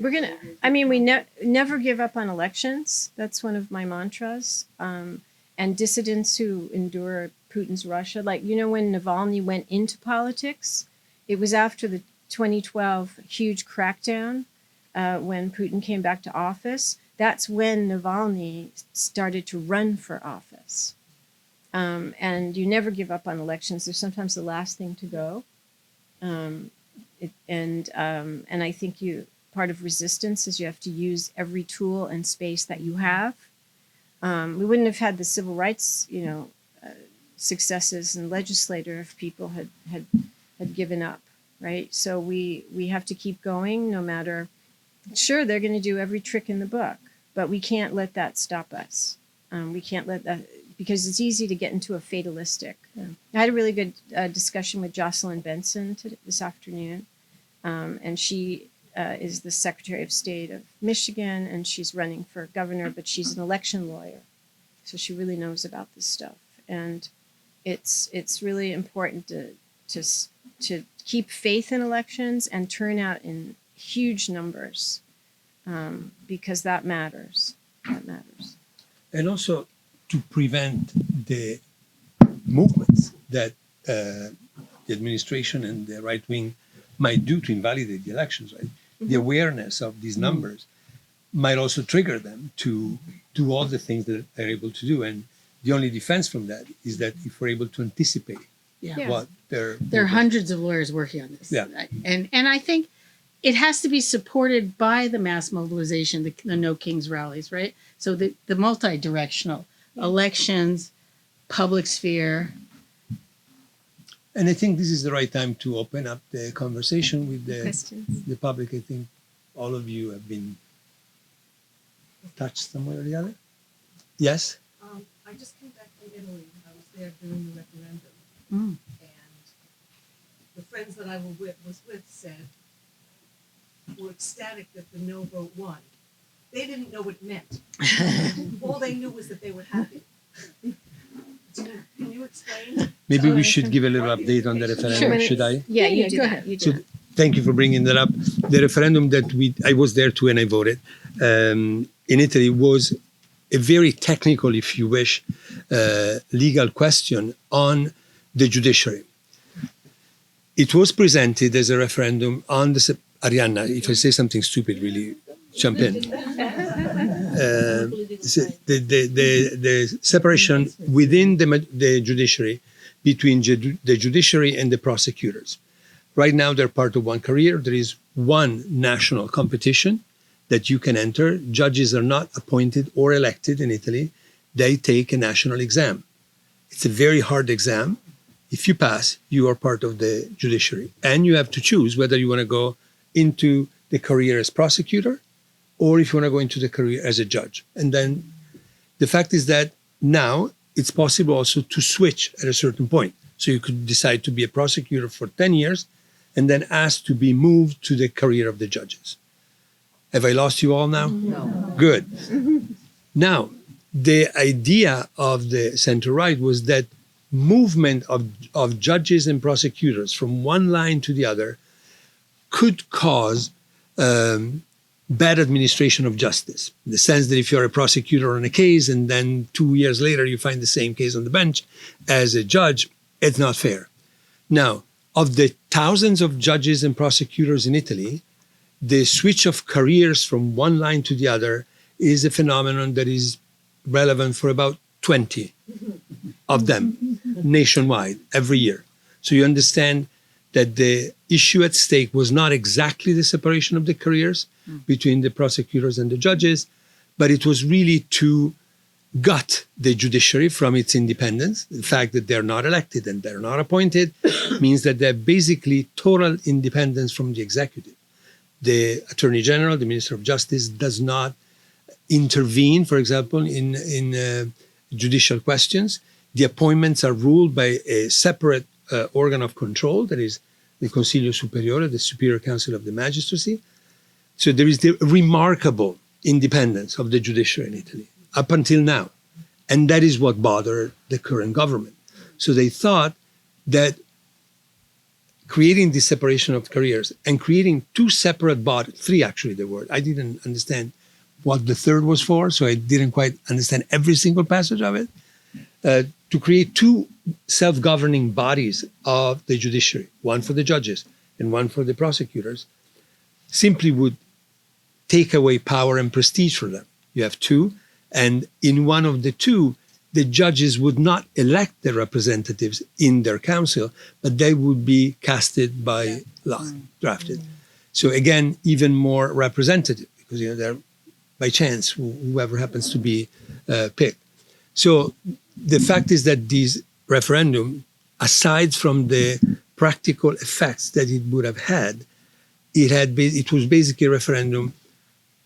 We never give up on elections. That's one of my mantras. And dissidents who endure Putin's Russia, when Navalny went into politics, it was after the 2012 huge crackdown when Putin came back to office. that's when Navalny started to run for office. And you never give up on elections. They're sometimes the last thing to go. And I think part of resistance is you have to use every tool and space that you have. We wouldn't have had the civil rights, successes and legislature if people had given up, right? So we have to keep going no matter. Sure, they're going to do every trick in the book, but we can't let that stop us. We can't let that, because it's easy to get into a fatalistic. I had a really good discussion with Jocelyn Benson this afternoon, and she is the Secretary of State of Michigan, and she's running for governor, but she's an election lawyer, so she really knows about this stuff. And it's really important to keep faith in elections and turn out in huge numbers, because that matters. That matters. And also to prevent the movements that the administration and the right wing might do to invalidate the elections, right? Mm-hmm. The awareness of these numbers might also trigger them to do all the things that they're able to do. And the only defense from that is that if we're able to anticipate what there are hundreds of lawyers working on this. Yeah. And I think it has to be supported by the mass mobilization, the No Kings rallies, right? So the multi-directional elections, public sphere. And I think this is the right time to open up the conversation with the public. I think all of you have been touched some way or the other. Yes? I just came back from Italy. I was there during the referendum. Mm. And the friends that I was with said, were ecstatic that the no vote won. They didn't know what it meant. All they knew was that they were happy. Can you explain? Maybe we should give a little update on the referendum. Sure. Should I? Yeah, you go ahead. You do So that. thank you for bringing that up. The referendum that I was there too and I voted in Italy was a very technical, if you wish, legal question on the judiciary. It was presented as a referendum on the Arianna. If I say something stupid, really jump in. The separation within the judiciary between the judiciary and the prosecutors. Right now, they're part of one career. There is one national competition that you can enter. Judges are not appointed or elected in Italy. They take a national exam. It's a very hard exam. If you pass, you are part of the judiciary. And you have to choose whether you want to go into the career as prosecutor or if you want to go into the career as a judge. And then the fact is that now it's possible also to switch at a certain point. So you could decide to be a prosecutor for 10 years and then ask to be moved to the career of the judges. Have I lost you all now? No. Good. Now, the idea of the center-right was that movement of judges and prosecutors from one line to the other could cause bad administration of justice, in the sense that if you're a prosecutor on a case and then 2 years later you find the same case on the bench as a judge, it's not fair. Now, of the thousands of judges and prosecutors in Italy, the switch of careers from one line to the other is a phenomenon that is relevant for about 20 of them nationwide every year. So you understand that the issue at stake was not exactly the separation of the careers between the prosecutors and the judges, but it was really to gut the judiciary from its independence. The fact that they're not elected and they're not appointed means that they're basically total independence from the executive. The Attorney General, the Minister of Justice, does not intervene, for example, in judicial questions. The appointments are ruled by a separate organ of control, that is the Consiglio Superiore, the Superior Council of the Magistracy. So there is the remarkable independence of the judiciary in Italy up until now. And that is what bothered the current government. So they thought that creating this separation of careers and creating two separate bodies, three actually there were. I didn't understand what the third was for, so I didn't quite understand every single passage of it. To create two self-governing bodies of the judiciary, one for the judges and one for the prosecutors, simply would take away power and prestige for them. you have two. And in one of the two, the judges would not elect the representatives in their council, but they would be casted by law, drafted. So again, even more representative, because they're by chance, whoever happens to be picked. So the fact is that this referendum, aside from the practical effects that it would have had, it was basically a referendum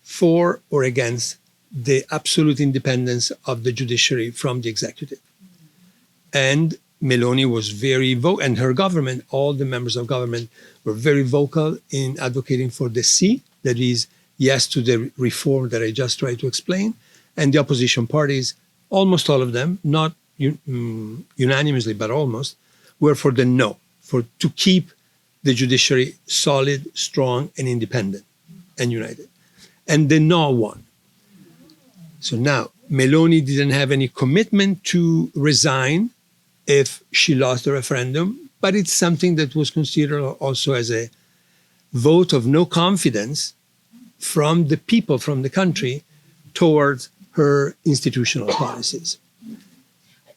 for or against the absolute independence of the judiciary from the executive. And Meloni was very vocal, and her government, all the members of government were very vocal in advocating for the C, that is, yes to the reform that I just tried to explain. And the opposition parties, almost all of them, not unanimously, but almost, were for the no, to keep the judiciary solid, strong, and independent, and united. And the no won. So now, Meloni didn't have any commitment to resign if she lost the referendum, but it's something that was considered also as a vote of no confidence from the people, from the country, towards her institutional policies.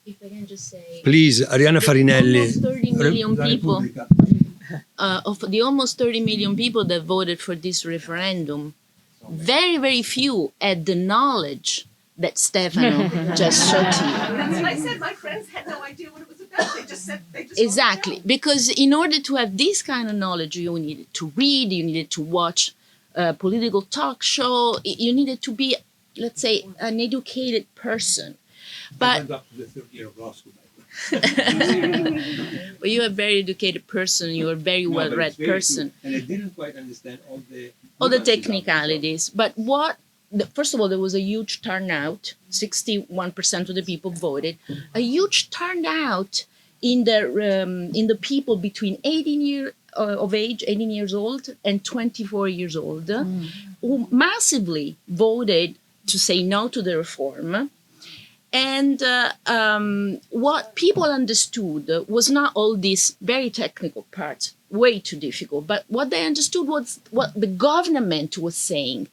If I can just say, please, Arianna Farinelli. almost 30 million people, of the almost 30 million people that voted for this referendum, very, very few had the knowledge that Stefano just showed to you. That's what I said. My friends had no idea what it was about. They just said they just Exactly, wanted to know. because in order to have this kind of knowledge, you needed to read, you needed to watch a political talk show, you needed to be, let's say, an educated person. But up to the third year of law school. But you're a very educated person, you're a very well-read person. And I didn't quite understand All the technicalities. But first of all, there was a huge turnout. 61% of the people voted. A huge turnout in the people between 18 years old and 24 years old, who massively voted to say no to the reform. And what people understood was not all these very technical parts, way too difficult, but what they understood was what the government was saying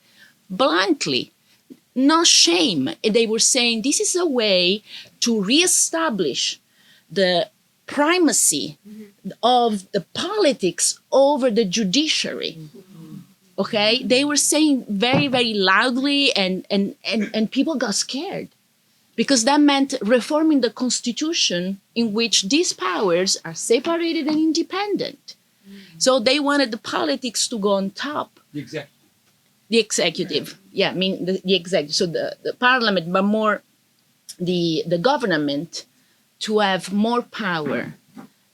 bluntly, no shame. They were saying this is a way to reestablish the primacy of the politics over the judiciary. Okay, they were saying very, very loudly, and people got scared. Because that meant reforming the constitution in which these powers are separated and independent. So they wanted the politics to go on top. The executive. Yeah, I mean the executive. So the parliament, but more the government to have more power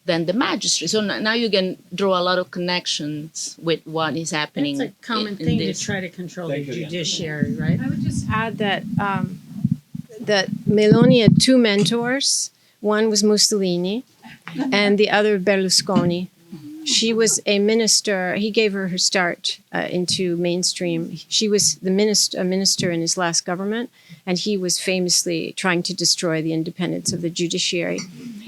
than the magistrate. So now you can draw a lot of connections with what is happening. It's a common thing to try to control the judiciary, right? I would just add that that Meloni had two mentors. One was Mussolini and the other Berlusconi. She was a minister. He gave her start into mainstream. She was a minister in his last government, and he was famously trying to destroy the independence of the judiciary.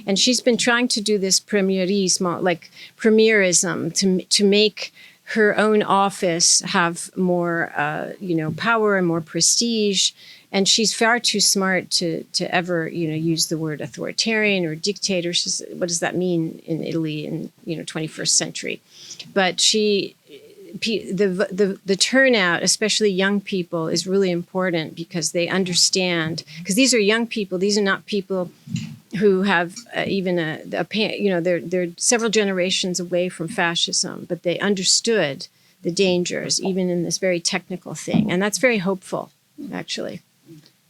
And she's been trying to do this premierismo, like premierism, to make her own office have more, power and more prestige. And she's far too smart to ever, use the word authoritarian or dictator. What does that mean in Italy in, 21st century? But the turnout, especially young people, is really important because they understand. Because these are young people. These are not people who have they're several generations away from fascism, but they understood the dangers, even in this very technical thing. And that's very hopeful, actually.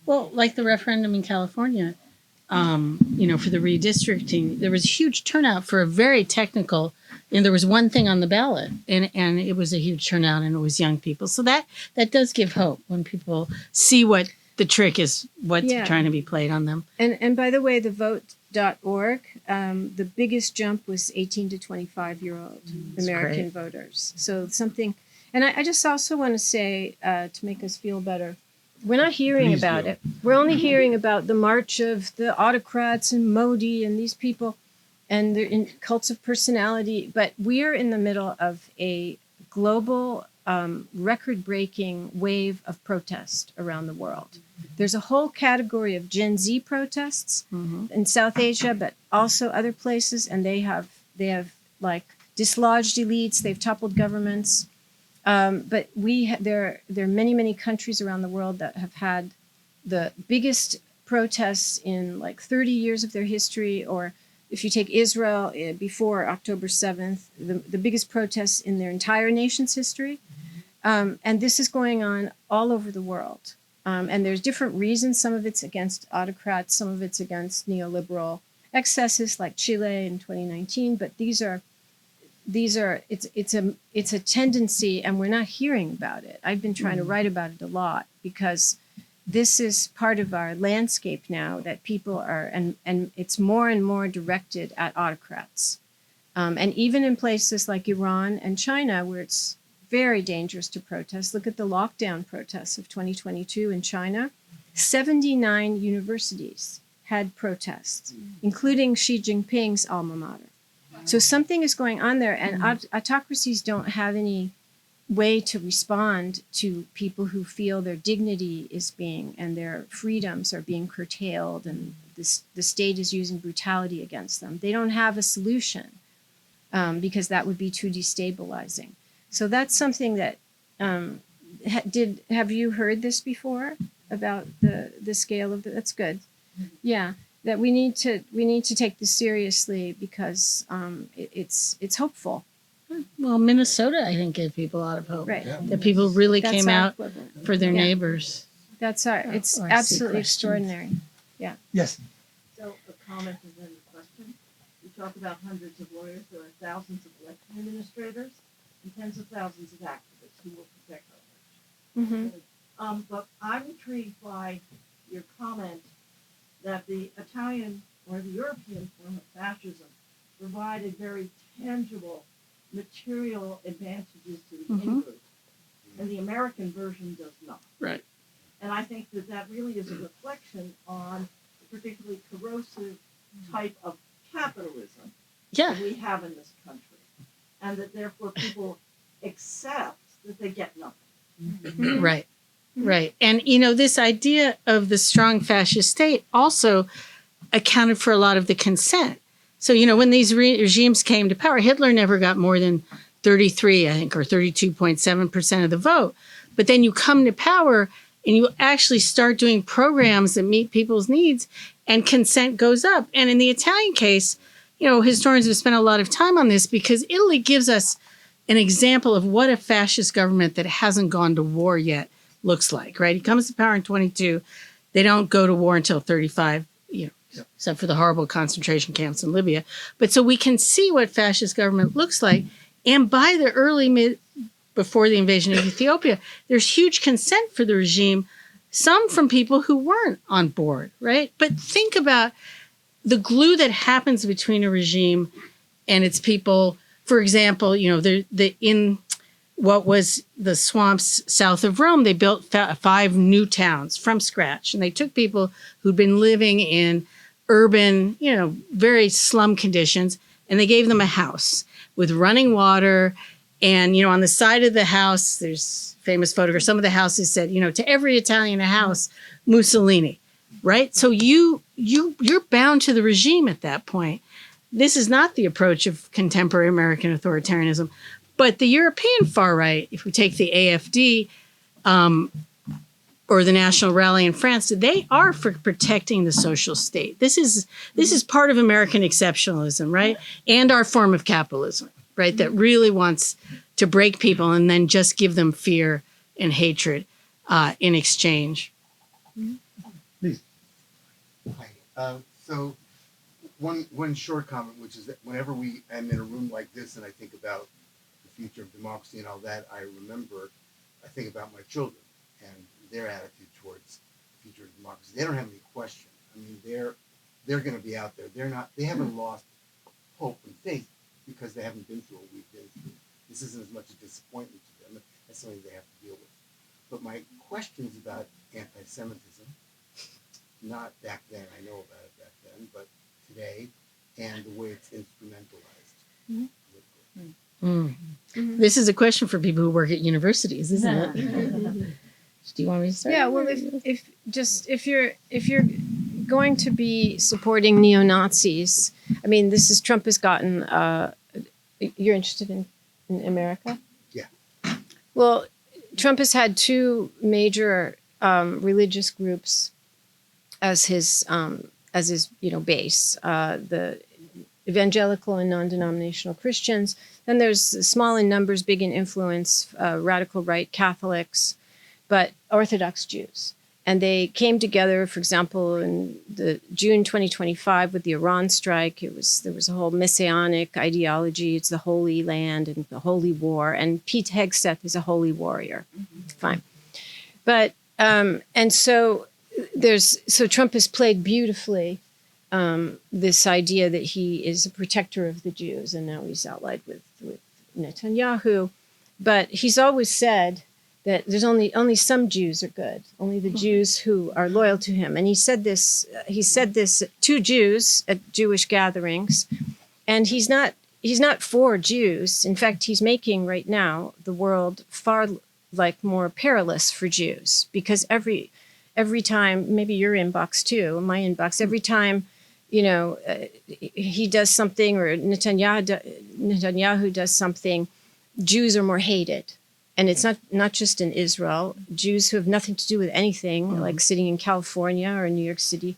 Well, like the referendum in California, for the redistricting, there was a huge turnout for a very technical, and there was one thing on the ballot, and it was a huge turnout, and it was young people. So that does give hope when people see what the trick is, what's trying to be played on them. And by the way, the vote.org, the biggest jump was 18 to 25-year-old American voters. So something, and I just also want to say, to make us feel better, we're not hearing about it. We're only hearing about the march of the autocrats and Modi and these people and their cults of personality. But we are in the middle of a global record-breaking wave of protest around the world. There's a whole category of Gen Z protests in South Asia, but also other places, and they have like dislodged elites, they've toppled governments. But there are many countries around the world that have had the biggest protests in like 30 years of their history, or if you take Israel before October 7th, the biggest protests in their entire nation's history. And this is going on all over the world. And there's different reasons. Some of it's against autocrats, some of it's against neoliberal excesses like Chile in 2019. But it's a tendency, and we're not hearing about it. I've been trying to write about it a lot because this is part of our landscape now, that people are, and it's more and more directed at autocrats. And even in places like Iran and China, where it's very dangerous to protest. Look at the lockdown protests of 2022 in China. 79 universities had protests, including Xi Jinping's alma mater. So something is going on there, and autocracies don't have any way to respond to people who feel their dignity is being, and their freedoms are being curtailed, and the state is using brutality against them. They don't have a solution because that would be too destabilizing. So that's something that, have you heard this before about the scale of that's good. Yeah, that we need to take this seriously because it's hopeful. Well, Minnesota, I think, gave people a lot of hope. Right. Yeah. That people really That's came our out equivalent. for their Yeah. neighbors. It's Or I see absolutely questions. extraordinary. Yes. So a comment and then a question. You talk about hundreds of lawyers. There are thousands of election administrators and tens of thousands of activists who will protect our election. Mm-hmm. But I'm intrigued by your comment that the Italian or the European form of fascism provided very tangible material advantages to the in-group, and the American version does not. Right. And I think that really is a reflection on the particularly corrosive type of capitalism Yeah. that we have in this country, and that therefore people accept that they get nothing. Right. Right. And, this idea of the strong fascist state also accounted for a lot of the consent. So, when these regimes came to power, Hitler never got more than 33, I think, or 32.7% of the vote. But then you come to power and you actually start doing programs that meet people's needs, and consent goes up. And in the Italian case, historians have spent a lot of time on this because Italy gives us an example of what a fascist government that hasn't gone to war yet looks like, right? He comes to power in 22. They don't go to war until 35, except for the horrible concentration camps in Libya. But so we can see what fascist government looks like. And by the before the invasion of Ethiopia, there's huge consent for the regime, some from people who weren't on board, right? But think about the glue that happens between a regime and its people. For example, in what was the swamps south of Rome, they built 5 new towns from scratch. And they took people who'd been living in urban, very slum conditions, and they gave them a house with running water. And, on the side of the house, there's famous photographs. Some of the houses said, to every Italian a house, Mussolini, right? So you're bound to the regime at that point. This is not the approach of contemporary American authoritarianism. But the European far right, if we take the AfD or the National Rally in France, they are for protecting the social state. This is part of American exceptionalism, right? And our form of capitalism, right? That really wants to break people and then just give them fear and hatred in exchange. Please. Hi. So one short comment, which is that whenever I'm in a room like this and I think about the future of democracy and all that, I think about my children and their attitude towards the future of democracy. They don't have any question. I mean, they're going to be out there. They haven't lost hope and faith because they haven't been through what we've been through. This isn't as much a disappointment to them. That's something they have to deal with. But my questions about anti-Semitism, not back then, I know about it back then, but today, and the way it's instrumentalized. This is a question for people who work at universities, isn't it? Do you want me to start? Yeah, well, if you're going to be supporting neo-Nazis, I mean, Trump has gotten. You're interested in America? Yeah. Well, Trump has had two major religious groups as his base: the evangelical and non-denominational Christians. Then there's small in numbers, big in influence, radical right Catholics, but Orthodox Jews. And they came together, for example, in the June 2025 with the Iran strike. There was a whole messianic ideology. It's the Holy Land and the Holy War. And Pete Hegseth is a holy warrior. Fine. But, so Trump has played beautifully this idea that he is a protector of the Jews. And now he's allied with Netanyahu. But he's always said that there's only some Jews are good, only the Jews who are loyal to him. And he said this to Jews at Jewish gatherings, and he's not for Jews. In fact, he's making right now the world far more perilous for Jews, because every time, maybe your inbox too, my inbox, every time he does something, or Netanyahu does something, Jews are more hated. And it's not just in Israel, Jews who have nothing to do with anything, like sitting in California or New York City,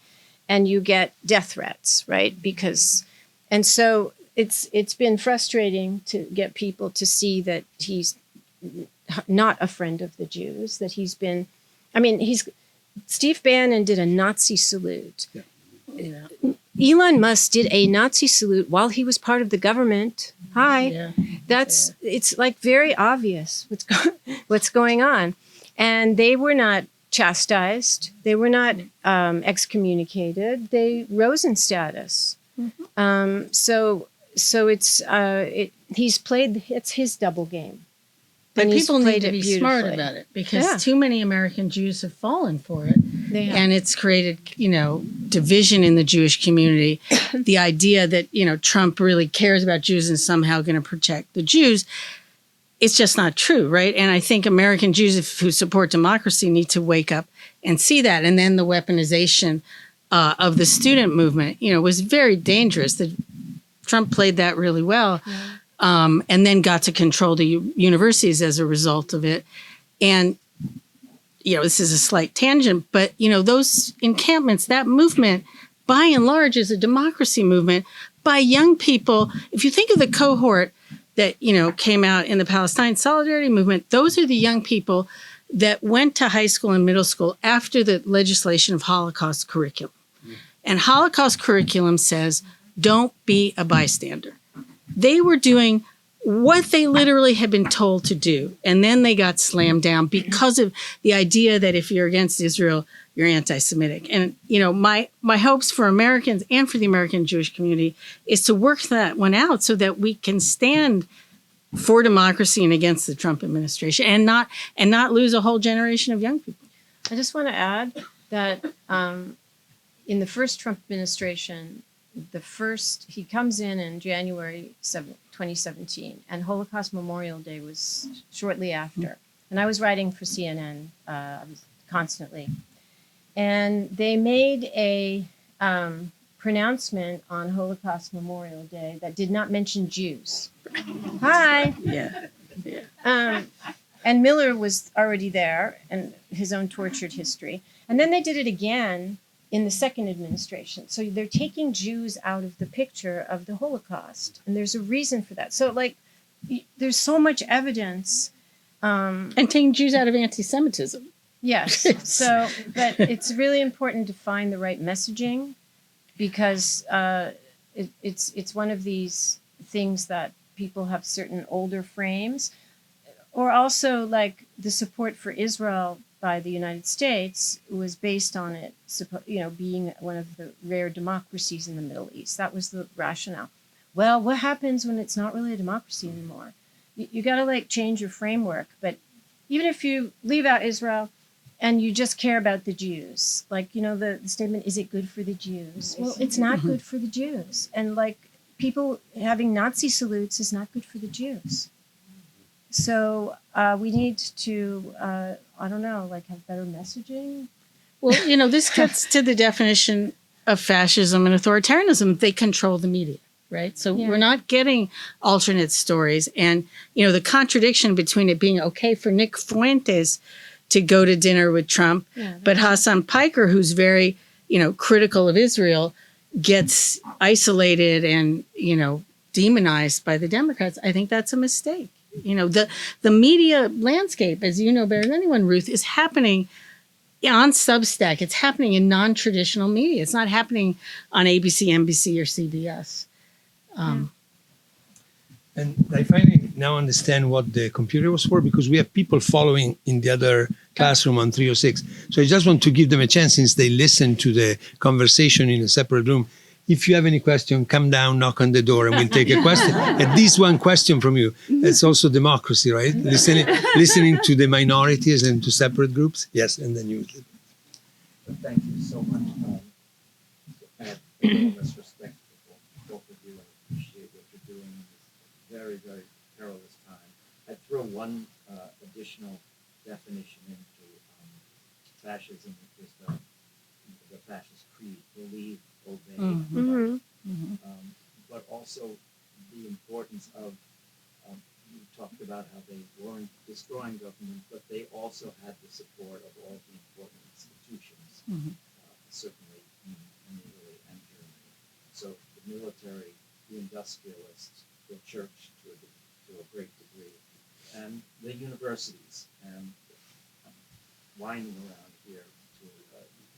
and you get death threats, right? And so it's been frustrating to get people to see that he's not a friend of the Jews, that Steve Bannon did a Nazi salute. Yeah. Elon Musk did a Nazi salute while he was part of the government. Hi. Yeah. It's very obvious what's going on. And they were not chastised. They were not excommunicated. They rose in status. Mm-hmm. So it's his double game. But people need to be smart about it, because too many American Jews have fallen for it. And it's created, division in the Jewish community. The idea that, Trump really cares about Jews and somehow going to protect the Jews, it's just not true, right? And I think American Jews who support democracy need to wake up and see that. And then the weaponization of the student movement, was very dangerous. Trump played that really well. Yeah. And then got to control the universities as a result of it. And, this is a slight tangent, but, those encampments, that movement, by and large, is a democracy movement by young people. If you think of the cohort that, came out in the Palestine Solidarity Movement, those are the young people that went to high school and middle school after the legislation of Holocaust curriculum. And Holocaust curriculum says, don't be a bystander. They were doing what they literally had been told to do. And then they got slammed down because of the idea that if you're against Israel, you're anti-Semitic. And, my hopes for Americans and for the American Jewish community is to work that one out so that we can stand for democracy and against the Trump administration and not lose a whole generation of young people. I just want to add that in the first Trump administration, he comes in January 2017, and Holocaust Memorial Day was shortly after. And I was writing for CNN constantly. And they made a pronouncement on Holocaust Memorial Day that did not mention Jews. Hi. Yeah. And Miller was already there, and his own tortured history. And then they did it again in the second administration. So they're taking Jews out of the picture of the Holocaust. And there's a reason for that. So there's so much evidence. And taking Jews out of anti-Semitism. Yes. But it's really important to find the right messaging, because it's one of these things that people have certain older frames, or also the support for Israel by the United States was based on it, being one of the rare democracies in the Middle East. That was the rationale. Well, what happens when it's not really a democracy anymore? You got to change your framework. But even if you leave out Israel and you just care about the Jews, the statement, is it good for the Jews? Well, it's not good for the Jews. And people having Nazi salutes is not good for the Jews. So we need to, I don't know, like have better messaging. Well, this gets to the definition of fascism and authoritarianism. They control the media, right? So we're not getting alternate stories. And, the contradiction between it being okay for Nick Fuentes to go to dinner with Trump, but Hassan Piker, who's very, critical of Israel, gets isolated and, demonized by the Democrats. I think that's a mistake. The media landscape, as you know better than anyone, Ruth, is happening on Substack. It's happening in non-traditional media. It's not happening on ABC, NBC, or CBS. And I finally now understand what the computer was for, because we have people following in the other classroom on 306. So I just want to give them a chance, since they listen to the conversation in a separate room. If you have any question, come down, knock on the door, and we'll take a question. At least one question from you. It's also democracy, right? Listening to the minorities and to separate groups. Yes, and then you. Thank you so much. I have enormous respect for both of you and appreciate what you're doing in this very, very perilous time. I'd throw one additional definition into fascism, is the fascist creed: believe, obey, but also the importance of, you talked about how they weren't destroying government, but they also had the support of all the important institutions, certainly in Italy and Germany. So the military, the industrialists, the church to a great degree, and the universities. And winding around here,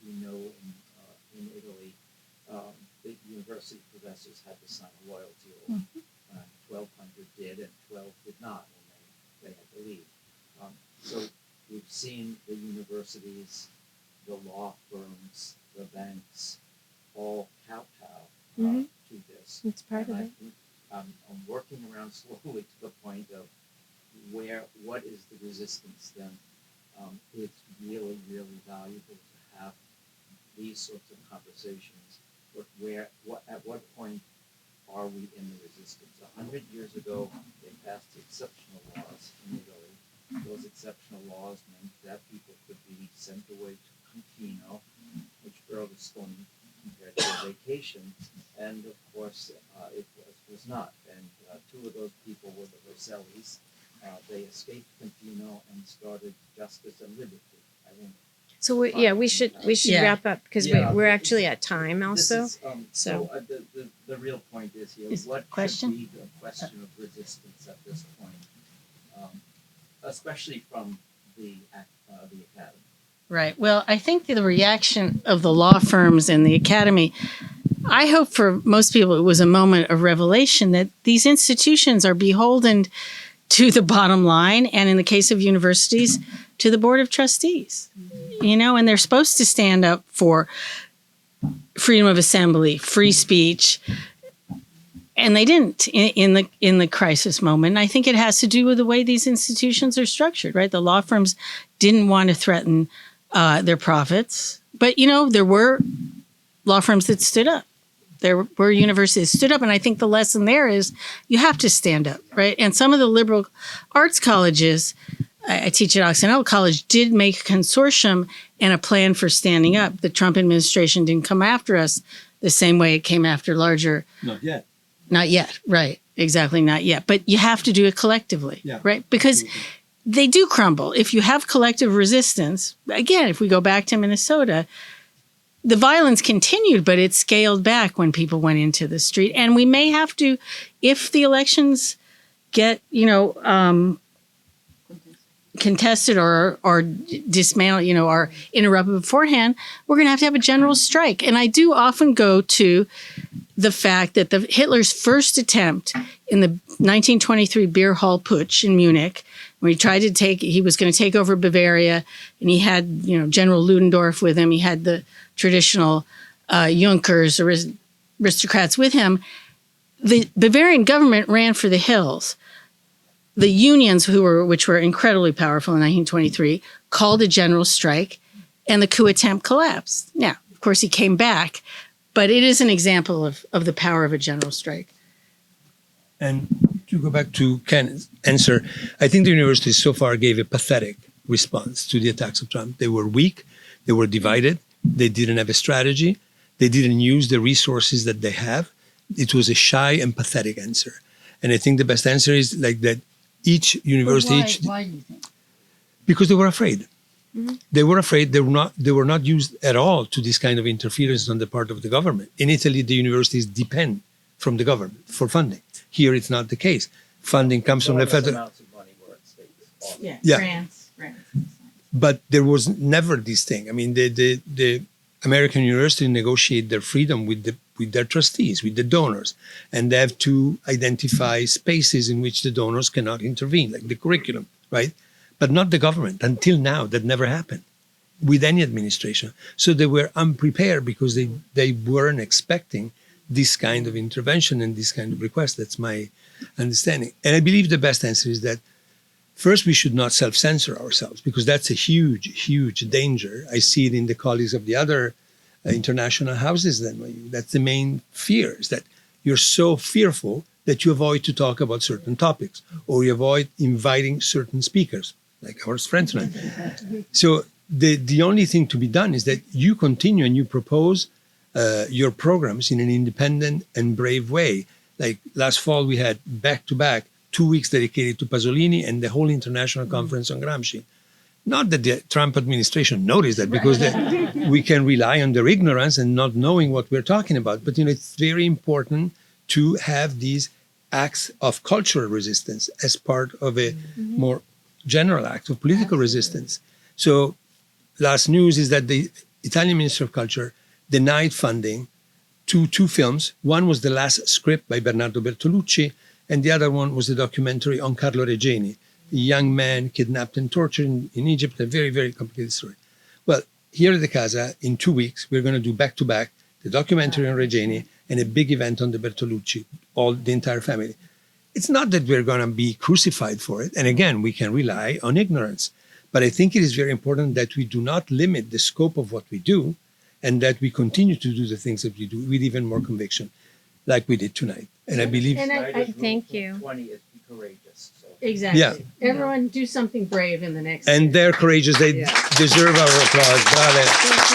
we know in Italy, the university professors had to sign a loyalty oath. 1,200 did, and 12 did not when they had to leave. So we've seen the universities, the law firms, the banks, all kowtow to this. It's part of it. I'm working around slowly to the point of what is the resistance then? It's really, really valuable to have these sorts of conversations. But at what point are we in the resistance? 100 years ago, they passed exceptional laws in Italy. Those exceptional laws meant that people could be sent away to Confino, which Berlusconi compared to a vacation, and of course it was not. And two of those people were the Vercellis. They escaped Confino and started Justice and Liberty. I think. So we should wrap up, because we're actually at time also. This is, the real point is here. What should be the question of resistance at this point, especially from the academy? Right. Well, I think the reaction of the law firms and the academy, I hope for most people it was a moment of revelation that these institutions are beholden to the bottom line, and in the case of universities, to the board of trustees. And they're supposed to stand up for freedom of assembly, free speech, and they didn't in the crisis moment. And I think it has to do with the way these institutions are structured, right? The law firms didn't want to threaten their profits, but there were law firms that stood up. There were universities that stood up, and I think the lesson there is you have to stand up, right? And some of the liberal arts colleges, I teach at Occidental College, did make a consortium and a plan for standing up. The Trump administration didn't come after us the same way it came after larger. Not yet. Not yet, right. Exactly, not yet. But you have to do it collectively, right? Because they do crumble. If you have collective resistance, again, if we go back to Minnesota, the violence continued, but it scaled back when people went into the street. And we may have to, if the elections get, contested or dismantled, or interrupted beforehand, we're going to have a general strike. And I do often go to the fact that Hitler's first attempt in the 1923 beer hall putsch in Munich, when he was going to take over Bavaria, and he had, General Ludendorff with him. He had the traditional Junkers, aristocrats with him. The Bavarian government ran for the hills. The unions, which were incredibly powerful in 1923, called a general strike, and the coup attempt collapsed. Now, of course, he came back, but it is an example of the power of a general strike. And to go back to Ken's answer, I think the universities so far gave a pathetic response to the attacks of Trump. They were weak, they were divided, they didn't have a strategy, they didn't use the resources that they have. It was a shy and pathetic answer. And I think the best answer is like that each university... Why do you think? Because they were afraid. They were afraid. They were not used at all to this kind of interference on the part of the government. In Italy, the universities depend from the government for funding. Here, it's not the case. Funding comes from the federal. Amounts of money were at stake. Yeah. Grants. But there was never this thing. I mean, the American universities negotiate their freedom with their trustees, with the donors, and they have to identify spaces in which the donors cannot intervene, like the curriculum, right? But not the government. Until now, that never happened with any administration. So they were unprepared because they weren't expecting this kind of intervention and this kind of request. That's my understanding. And I believe the best answer is that first, we should not self-censor ourselves because that's a huge, huge danger. I see it in the colleagues of the other international houses than you. That's the main fear, is that you're so fearful that you avoid to talk about certain topics or you avoid inviting certain speakers, like our friend tonight. So the only thing to be done is that you continue and you propose your programs in an independent and brave way. Like last fall, we had back-to-back 2 weeks dedicated to Pasolini and the whole international conference on Gramsci. Not that the Trump administration noticed that, because we can rely on their ignorance and not knowing what we're talking about. But it's very important to have these acts of cultural resistance as part of a more general act of political resistance. So last news is that the Italian Minister of Culture denied funding to two films. One was The Last Script by Bernardo Bertolucci, and the other one was a documentary on Carlo Regeni, a young man kidnapped and tortured in Egypt, a very, very complicated story. Well, here at the Casa, in 2 weeks, we're going to do back-to-back the documentary on Regeni and a big event on the Bertolucci, the entire family. It's not that we're going to be crucified for it. And again, we can rely on ignorance. But I think it is very important that we do not limit the scope of what we do and that we continue to do the things that we do with even more conviction, like we did tonight. And I believe... And I Thank you. 20th, be courageous. So. exactly. Yeah. Everyone do something brave in the next And year. they're courageous. They deserve our applause. Bravo. Thank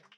you.